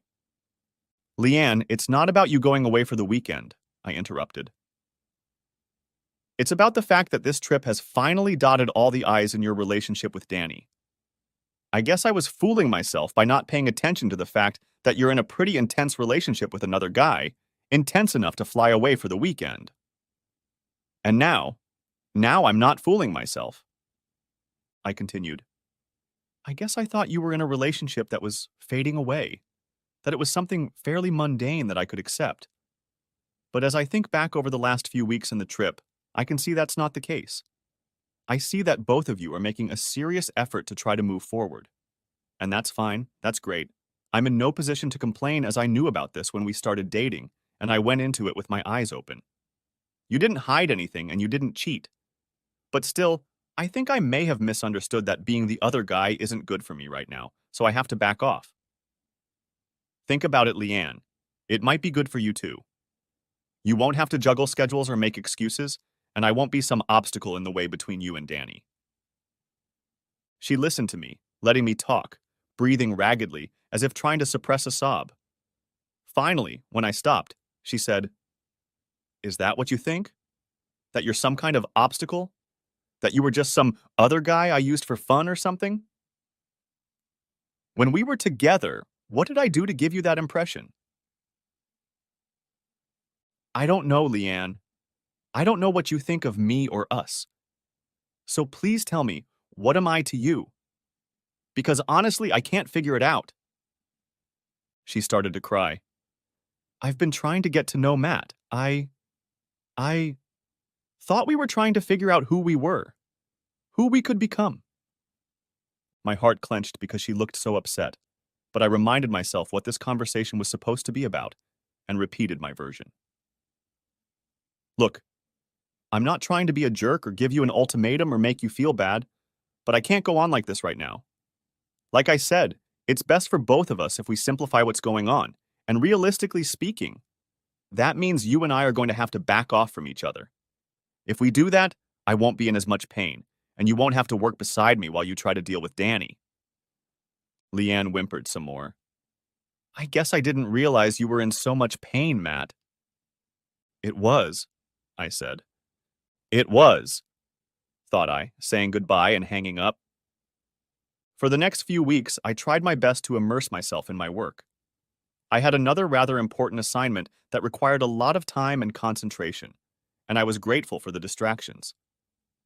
Leanne, it's not about you going away for the weekend, I interrupted. It's about the fact that this trip has finally dotted all the I's in your relationship with Danny. I guess I was fooling myself by not paying attention to the fact that you're in a pretty intense relationship with another guy, intense enough to fly away for the weekend. And now I'm not fooling myself. I continued. I guess I thought you were in a relationship that was fading away, that it was something fairly mundane that I could accept. But as I think back over the last few weeks in the trip, I can see that's not the case. I see that both of you are making a serious effort to try to move forward. And that's fine, that's great. I'm in no position to complain as I knew about this when we started dating, and I went into it with my eyes open. You didn't hide anything and you didn't cheat. But still, I think I may have misunderstood that being the other guy isn't good for me right now, so I have to back off. Think about it, Leanne. It might be good for you too. You won't have to juggle schedules or make excuses, and I won't be some obstacle in the way between you and Danny. She listened to me, letting me talk, breathing raggedly, as if trying to suppress a sob. Finally, when I stopped, she said, Is that what you think? That you're some kind of obstacle? That you were just some other guy I used for fun or something? When we were together, what did I do to give you that impression? I don't know, Leanne. I don't know what you think of me or us. So please tell me, what am I to you? Because honestly, I can't figure it out. She started to cry. I've been trying to get to know Matt. I thought we were trying to figure out who we were, who we could become. My heart clenched because she looked so upset, but I reminded myself what this conversation was supposed to be about and repeated my version. Look, I'm not trying to be a jerk or give you an ultimatum or make you feel bad, but I can't go on like this right now. Like I said, it's best for both of us if we simplify what's going on, and realistically speaking, that means you and I are going to have to back off from each other. If we do that, I won't be in as much pain, and you won't have to work beside me while you try to deal with Danny. Leanne whimpered some more. I guess I didn't realize you were in so much pain, Matt. It was, I said. It was, thought I, saying goodbye and hanging up. For the next few weeks, I tried my best to immerse myself in my work. I had another rather important assignment that required a lot of time and concentration, and I was grateful for the distractions.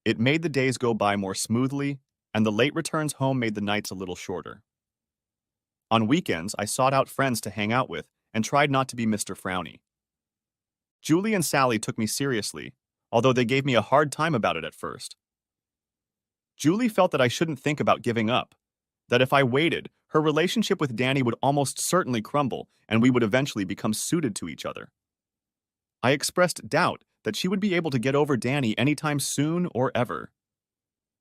It made the days go by more smoothly, and the late returns home made the nights a little shorter. On weekends, I sought out friends to hang out with and tried not to be Mr. Frowny. Julie and Sally took me seriously, although they gave me a hard time about it at first. Julie felt that I shouldn't think about giving up, that if I waited, her relationship with Danny would almost certainly crumble and we would eventually become suited to each other. I expressed doubt that she would be able to get over Danny anytime soon or ever.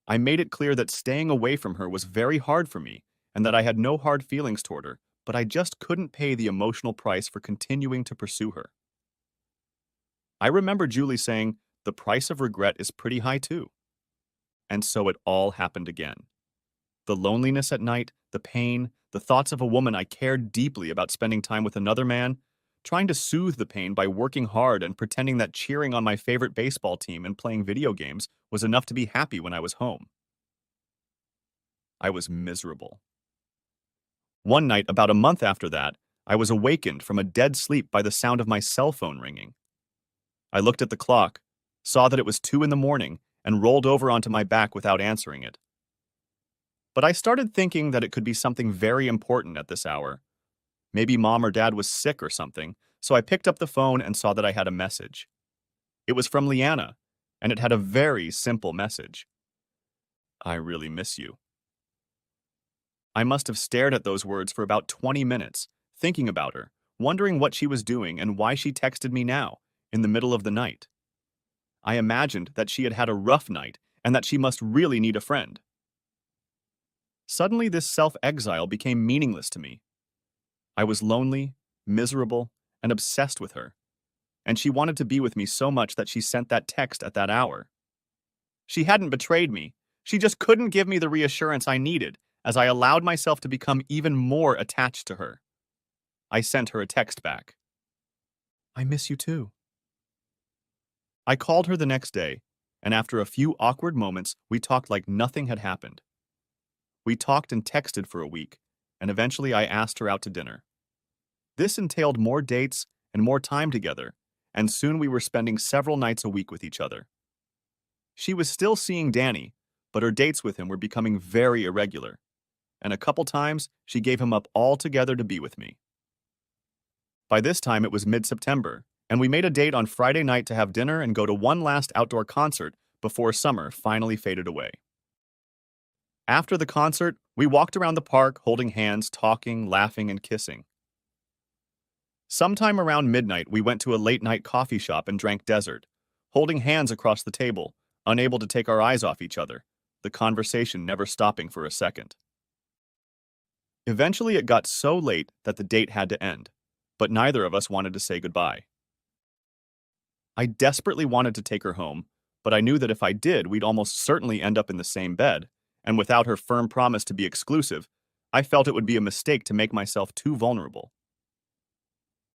I made it clear that staying away from her was very hard for me and that I had no hard feelings toward her, but I just couldn't pay the emotional price for continuing to pursue her. I remember Julie saying, the price of regret is pretty high too. And so it all happened again. The loneliness at night, the pain, the thoughts of a woman I cared deeply about spending time with another man, trying to soothe the pain by working hard and pretending that cheering on my favorite baseball team and playing video games was enough to be happy when I was home. I was miserable. One night, about a month after that, I was awakened from a dead sleep by the sound of my cell phone ringing. I looked at the clock, saw that it was 2 a.m, and rolled over onto my back without answering it. But I started thinking that it could be something very important at this hour. Maybe Mom or Dad was sick or something, so I picked up the phone and saw that I had a message. It was from Leanna, and it had a very simple message. I really miss you. I must have stared at those words for about 20 minutes, thinking about her, wondering what she was doing and why she texted me now, in the middle of the night. I imagined that she had had a rough night and that she must really need a friend. Suddenly, this self-exile became meaningless to me. I was lonely, miserable, and obsessed with her, and she wanted to be with me so much that she sent that text at that hour. She hadn't betrayed me. She just couldn't give me the reassurance I needed as I allowed myself to become even more attached to her. I sent her a text back. I miss you too. I called her the next day, and after a few awkward moments, we talked like nothing had happened. We talked and texted for a week, and eventually I asked her out to dinner. This entailed more dates and more time together, and soon we were spending several nights a week with each other. She was still seeing Danny, but her dates with him were becoming very irregular, and a couple times she gave him up altogether to be with me. By this time it was mid-September, and we made a date on Friday night to have dinner and go to one last outdoor concert before summer finally faded away. After the concert, we walked around the park holding hands, talking, laughing, and kissing. Sometime around midnight, we went to a late-night coffee shop and drank dessert, holding hands across the table, unable to take our eyes off each other, the conversation never stopping for a second. Eventually, it got so late that the date had to end, but neither of us wanted to say goodbye. I desperately wanted to take her home, but I knew that if I did, we'd almost certainly end up in the same bed, and without her firm promise to be exclusive, I felt it would be a mistake to make myself too vulnerable.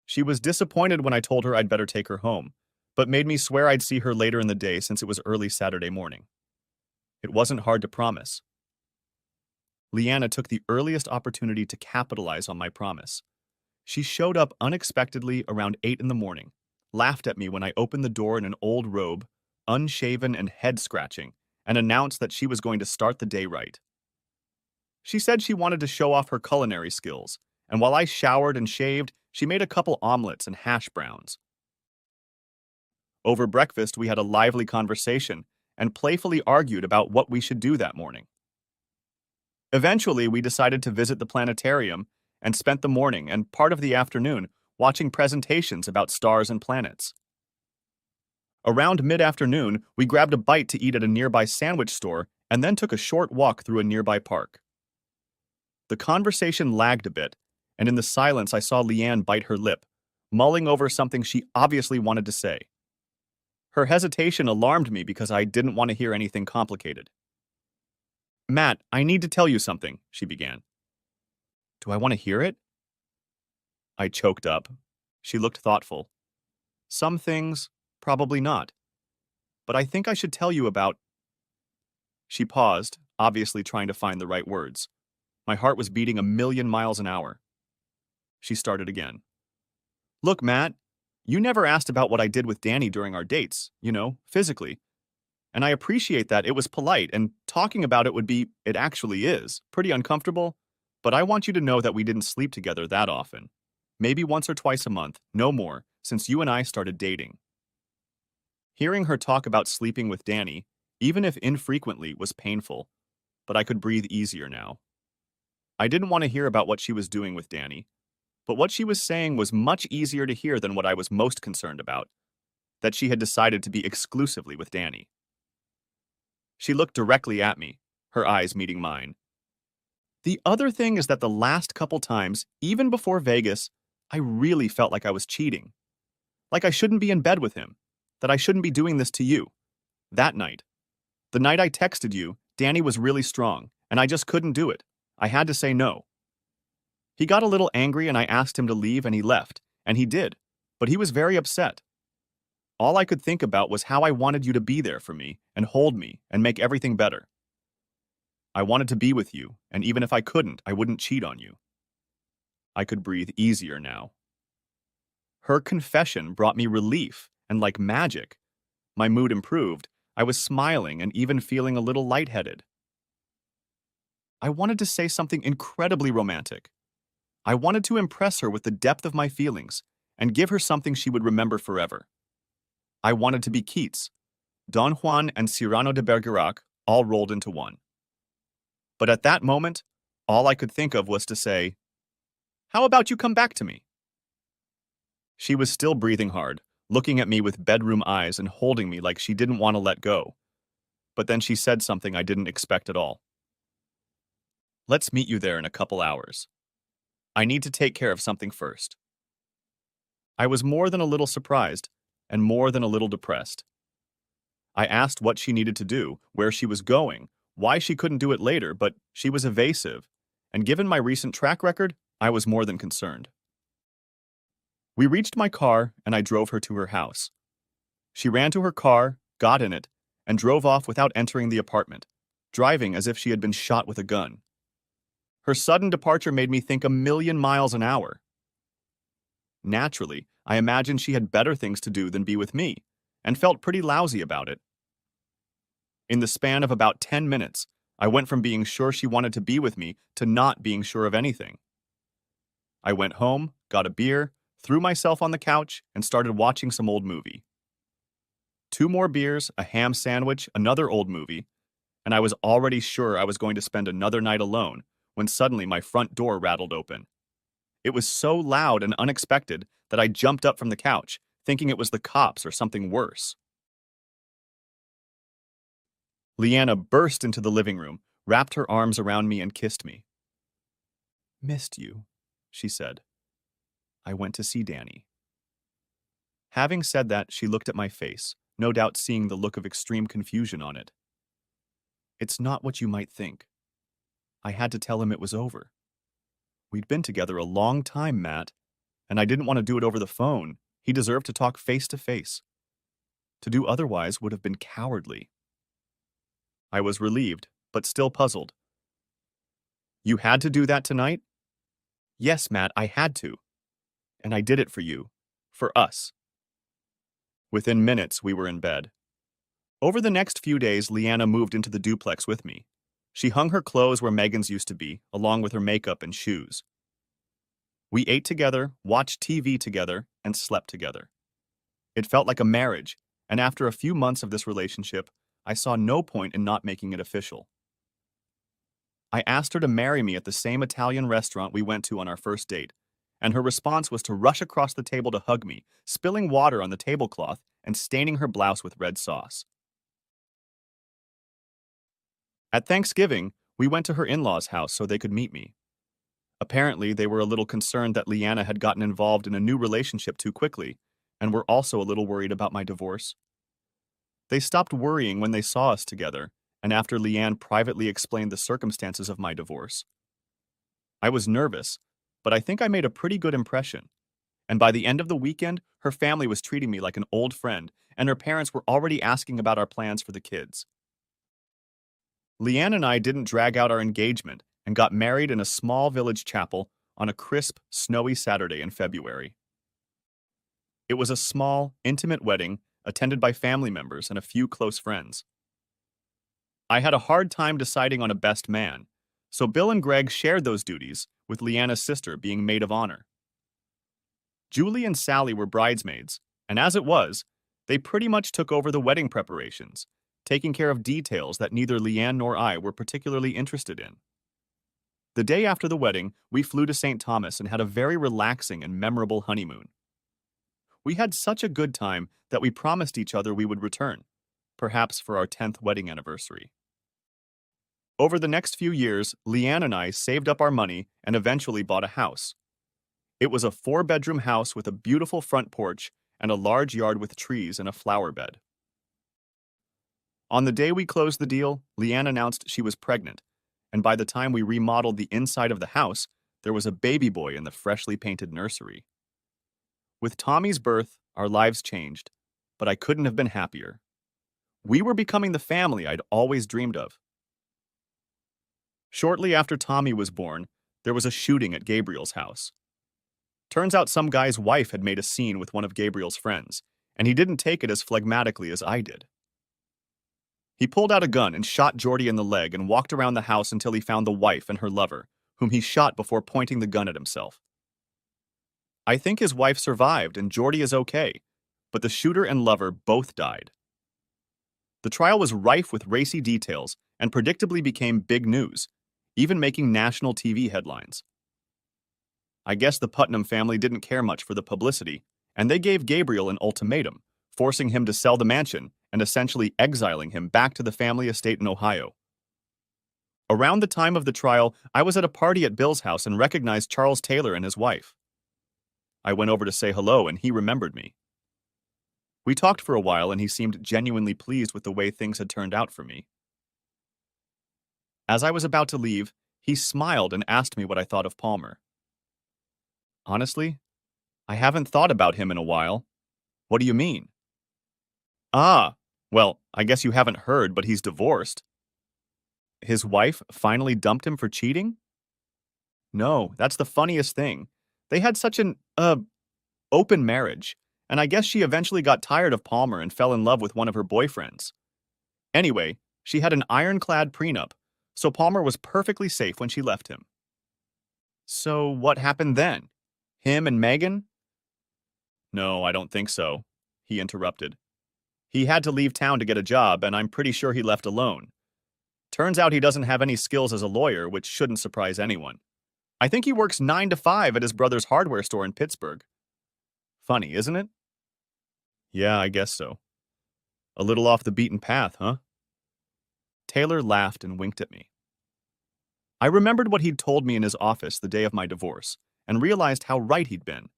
She was disappointed when I told her I'd better take her home, but made me swear I'd see her later in the day since it was early Saturday morning. It wasn't hard to promise. Leanna took the earliest opportunity to capitalize on my promise. She showed up unexpectedly around 8 in the morning, laughed at me when I opened the door in an old robe, unshaven and head-scratching, and announced that she was going to start the day right. She said she wanted to show off her culinary skills, and while I showered and shaved, she made a couple omelets and hash browns. Over breakfast, we had a lively conversation and playfully argued about what we should do that morning. Eventually, we decided to visit the planetarium and spent the morning and part of the afternoon watching presentations about stars and planets. Around mid-afternoon, we grabbed a bite to eat at a nearby sandwich store and then took a short walk through a nearby park. The conversation lagged a bit, and in the silence I saw Leanne bite her lip, mulling over something she obviously wanted to say. Her hesitation alarmed me because I didn't want to hear anything complicated. Matt, I need to tell you something, she began. Do I want to hear it? I choked up. She looked thoughtful. Some things, probably not. But I think I should tell you about... She paused, obviously trying to find the right words. My heart was beating 1,000,000 miles an hour. She started again. Look, Matt, you never asked about what I did with Danny during our dates, physically. And I appreciate that it was polite, and talking about it it actually is, pretty uncomfortable, but I want you to know that we didn't sleep together that often. Maybe once or twice a month, no more, since you and I started dating. Hearing her talk about sleeping with Danny, even if infrequently, was painful, but I could breathe easier now. I didn't want to hear about what she was doing with Danny, but what she was saying was much easier to hear than what I was most concerned about, that she had decided to be exclusively with Danny. She looked directly at me, her eyes meeting mine. The other thing is that the last couple times, even before Vegas, I really felt like I was cheating. Like I shouldn't be in bed with him, that I shouldn't be doing this to you. That night. The night I texted you, Danny was really strong, and I just couldn't do it. I had to say no. He got a little angry and I asked him to leave and he left, and he did, but he was very upset. All I could think about was how I wanted you to be there for me and hold me and make everything better. I wanted to be with you, and even if I couldn't, I wouldn't cheat on you. I could breathe easier now. Her confession brought me relief, and like magic, my mood improved. I was smiling and even feeling a little lightheaded. I wanted to say something incredibly romantic. I wanted to impress her with the depth of my feelings, and give her something she would remember forever. I wanted to be Keats, Don Juan, and Cyrano de Bergerac all rolled into one. But at that moment, all I could think of was to say, "How about you come back to me?" She was still breathing hard, looking at me with bedroom eyes and holding me like she didn't want to let go. But then she said something I didn't expect at all. "Let's meet you there in a couple hours. I need to take care of something first." I was more than a little surprised and more than a little depressed. I asked what she needed to do, where she was going, why she couldn't do it later, but she was evasive, and given my recent track record, I was more than concerned. We reached my car, and I drove her to her house. She ran to her car, got in it, and drove off without entering the apartment, driving as if she had been shot with a gun. Her sudden departure made me think a million miles an hour. Naturally, I imagined she had better things to do than be with me, and felt pretty lousy about it. In the span of about 10 minutes, I went from being sure she wanted to be with me to not being sure of anything. I went home, got a beer, threw myself on the couch, and started watching some old movie. 2 more beers, a ham sandwich, another old movie, and I was already sure I was going to spend another night alone when suddenly my front door rattled open. It was so loud and unexpected that I jumped up from the couch, thinking it was the cops or something worse. Leanna burst into the living room, wrapped her arms around me, and kissed me. "Missed you," she said. "I went to see Danny." Having said that, she looked at my face, no doubt seeing the look of extreme confusion on it. "It's not what you might think. I had to tell him it was over. We'd been together a long time, Matt, and I didn't want to do it over the phone. He deserved to talk face to face. To do otherwise would have been cowardly." I was relieved, but still puzzled. "You had to do that tonight?" "Yes, Matt, I had to. And I did it for you. For us." Within minutes, we were in bed. Over the next few days, Leanna moved into the duplex with me. She hung her clothes where Megan's used to be, along with her makeup and shoes. We ate together, watched TV together, and slept together. It felt like a marriage, and after a few months of this relationship, I saw no point in not making it official. I asked her to marry me at the same Italian restaurant we went to on our first date, and her response was to rush across the table to hug me, spilling water on the tablecloth and staining her blouse with red sauce. At Thanksgiving, we went to her in-laws' house so they could meet me. Apparently, they were a little concerned that Leanna had gotten involved in a new relationship too quickly, and were also a little worried about my divorce. They stopped worrying when they saw us together, and after Leanne privately explained the circumstances of my divorce. I was nervous, but I think I made a pretty good impression. And by the end of the weekend, her family was treating me like an old friend, and her parents were already asking about our plans for the kids. Leanne and I didn't drag out our engagement and got married in a small village chapel on a crisp, snowy Saturday in February. It was a small, intimate wedding attended by family members and a few close friends. I had a hard time deciding on a best man, so Bill and Greg shared those duties, with Leanna's sister being maid of honor. Julie and Sally were bridesmaids, and as it was, they pretty much took over the wedding preparations, taking care of details that neither Leanne nor I were particularly interested in. The day after the wedding, we flew to St. Thomas and had a very relaxing and memorable honeymoon. We had such a good time that we promised each other we would return, perhaps for our 10th wedding anniversary. Over the next few years, Leanne and I saved up our money and eventually bought a house. It was a 4-bedroom house with a beautiful front porch and a large yard with trees and a flower bed. On the day we closed the deal, Leanne announced she was pregnant, and by the time we remodeled the inside of the house, there was a baby boy in the freshly painted nursery. With Tommy's birth, our lives changed, but I couldn't have been happier. We were becoming the family I'd always dreamed of. Shortly after Tommy was born, there was a shooting at Gabriel's house. Turns out some guy's wife had made a scene with one of Gabriel's friends, and he didn't take it as phlegmatically as I did. He pulled out a gun and shot Jordy in the leg and walked around the house until he found the wife and her lover, whom he shot before pointing the gun at himself. I think his wife survived and Jordy is okay, but the shooter and lover both died. The trial was rife with racy details and predictably became big news, even making national TV headlines. I guess the Putnam family didn't care much for the publicity, and they gave Gabriel an ultimatum, forcing him to sell the mansion and essentially exiling him back to the family estate in Ohio. Around the time of the trial, I was at a party at Bill's house and recognized Charles Taylor and his wife. I went over to say hello, and he remembered me. We talked for a while, and he seemed genuinely pleased with the way things had turned out for me. As I was about to leave, he smiled and asked me what I thought of Palmer. Honestly, I haven't thought about him in a while. What do you mean? Ah, well, I guess you haven't heard, but he's divorced. His wife finally dumped him for cheating? No, that's the funniest thing. They had such an, open marriage, and I guess she eventually got tired of Palmer and fell in love with one of her boyfriends. Anyway, she had an ironclad prenup, so Palmer was perfectly safe when she left him. So what happened then? Him and Megan? No, I don't think so, he interrupted. He had to leave town to get a job, and I'm pretty sure he left alone. Turns out he doesn't have any skills as a lawyer, which shouldn't surprise anyone. I think he works 9 to 5 at his brother's hardware store in Pittsburgh. Funny, isn't it? Yeah, I guess so. A little off the beaten path, huh? Taylor laughed and winked at me. I remembered what he'd told me in his office the day of my divorce, and realized how right he'd been.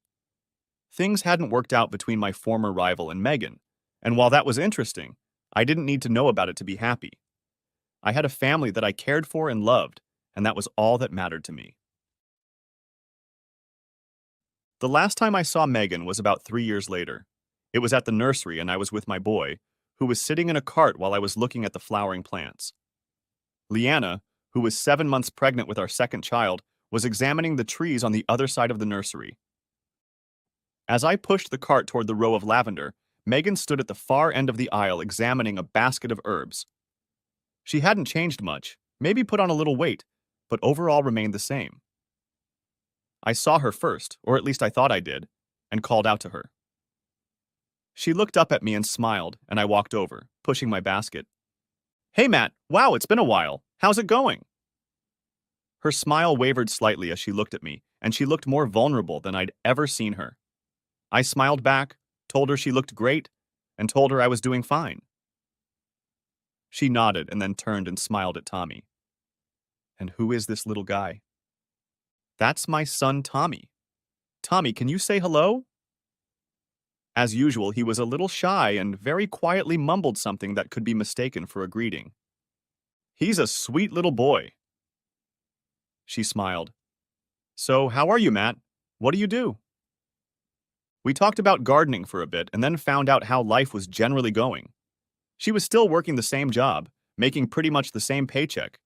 Things hadn't worked out between my former rival and Megan, and while that was interesting, I didn't need to know about it to be happy. I had a family that I cared for and loved, and that was all that mattered to me. The last time I saw Megan was about 3 years later. It was at the nursery, and I was with my boy, who was sitting in a cart while I was looking at the flowering plants. Leanna, who was 7 months pregnant with our second child, was examining the trees on the other side of the nursery. As I pushed the cart toward the row of lavender, Megan stood at the far end of the aisle examining a basket of herbs. She hadn't changed much, maybe put on a little weight, but overall remained the same. I saw her first, or at least I thought I did, and called out to her. She looked up at me and smiled, and I walked over, pushing my basket. Hey, Matt, wow, it's been a while. How's it going? Her smile wavered slightly as she looked at me, and she looked more vulnerable than I'd ever seen her. I smiled back, told her she looked great, and told her I was doing fine. She nodded and then turned and smiled at Tommy. And who is this little guy? That's my son, Tommy. Tommy, can you say hello? As usual, he was a little shy and very quietly mumbled something that could be mistaken for a greeting. He's a sweet little boy. She smiled. So, how are you, Matt? What do you do? We talked about gardening for a bit and then found out how life was generally going. She was still working the same job, making pretty much the same paycheck.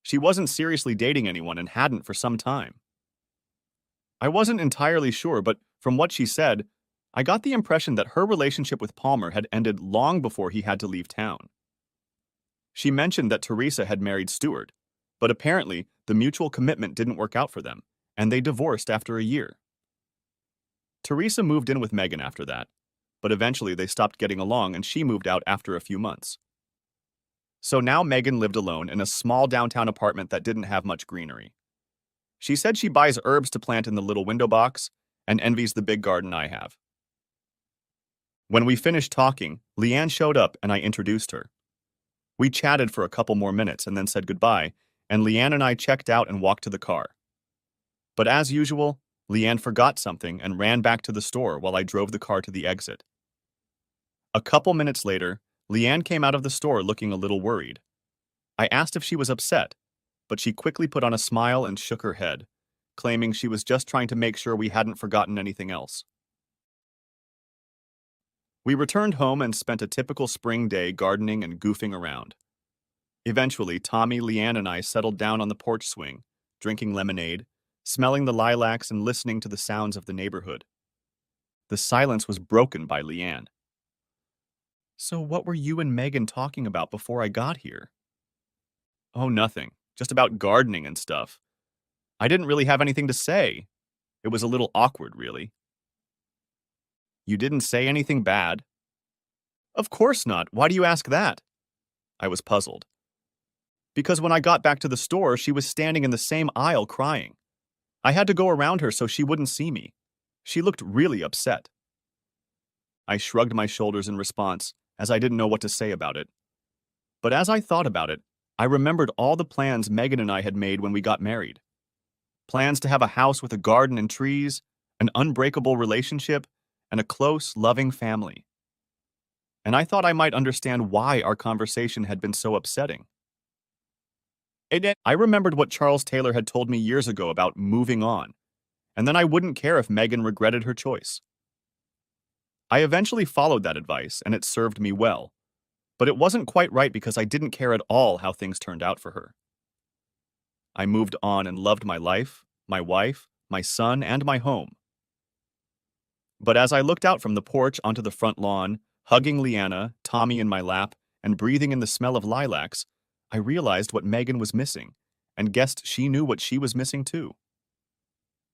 She wasn't seriously dating anyone and hadn't for some time. I wasn't entirely sure, but from what she said, I got the impression that her relationship with Palmer had ended long before he had to leave town. She mentioned that Teresa had married Stuart, but apparently the mutual commitment didn't work out for them, and they divorced after a year. Teresa moved in with Megan after that, but eventually they stopped getting along and she moved out after a few months. So now Megan lived alone in a small downtown apartment that didn't have much greenery. She said she buys herbs to plant in the little window box and envies the big garden I have. When we finished talking, Leanne showed up and I introduced her. We chatted for a couple more minutes and then said goodbye, and Leanne and I checked out and walked to the car. But as usual, Leanne forgot something and ran back to the store while I drove the car to the exit. A couple minutes later, Leanne came out of the store looking a little worried. I asked if she was upset, but she quickly put on a smile and shook her head, claiming she was just trying to make sure we hadn't forgotten anything else. We returned home and spent a typical spring day gardening and goofing around. Eventually, Tommy, Leanne, and I settled down on the porch swing, drinking lemonade, smelling the lilacs and listening to the sounds of the neighborhood. The silence was broken by Leanne. So what were you and Megan talking about before I got here? Oh, nothing. Just about gardening and stuff. I didn't really have anything to say. It was a little awkward, really. You didn't say anything bad? Of course not. Why do you ask that? I was puzzled. Because when I got back to the store, she was standing in the same aisle crying. I had to go around her so she wouldn't see me. She looked really upset. I shrugged my shoulders in response, as I didn't know what to say about it. But as I thought about it, I remembered all the plans Megan and I had made when we got married. Plans to have a house with a garden and trees, an unbreakable relationship, and a close, loving family. And I thought I might understand why our conversation had been so upsetting. I remembered what Charles Taylor had told me years ago about moving on, and then I wouldn't care if Megan regretted her choice. I eventually followed that advice, and it served me well, but it wasn't quite right because I didn't care at all how things turned out for her. I moved on and loved my life, my wife, my son, and my home. But as I looked out from the porch onto the front lawn, hugging Leanna, Tommy in my lap, and breathing in the smell of lilacs, I realized what Megan was missing, and guessed she knew what she was missing too.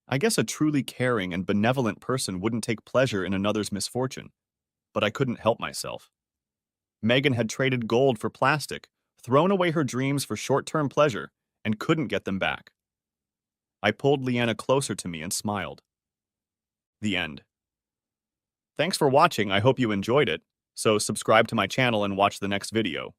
I guess a truly caring and benevolent person wouldn't take pleasure in another's misfortune, but I couldn't help myself. Megan had traded gold for plastic, thrown away her dreams for short-term pleasure, and couldn't get them back. I pulled Leanna closer to me and smiled. The end. Thanks for watching. I hope you enjoyed it. So subscribe to my channel and watch the next video.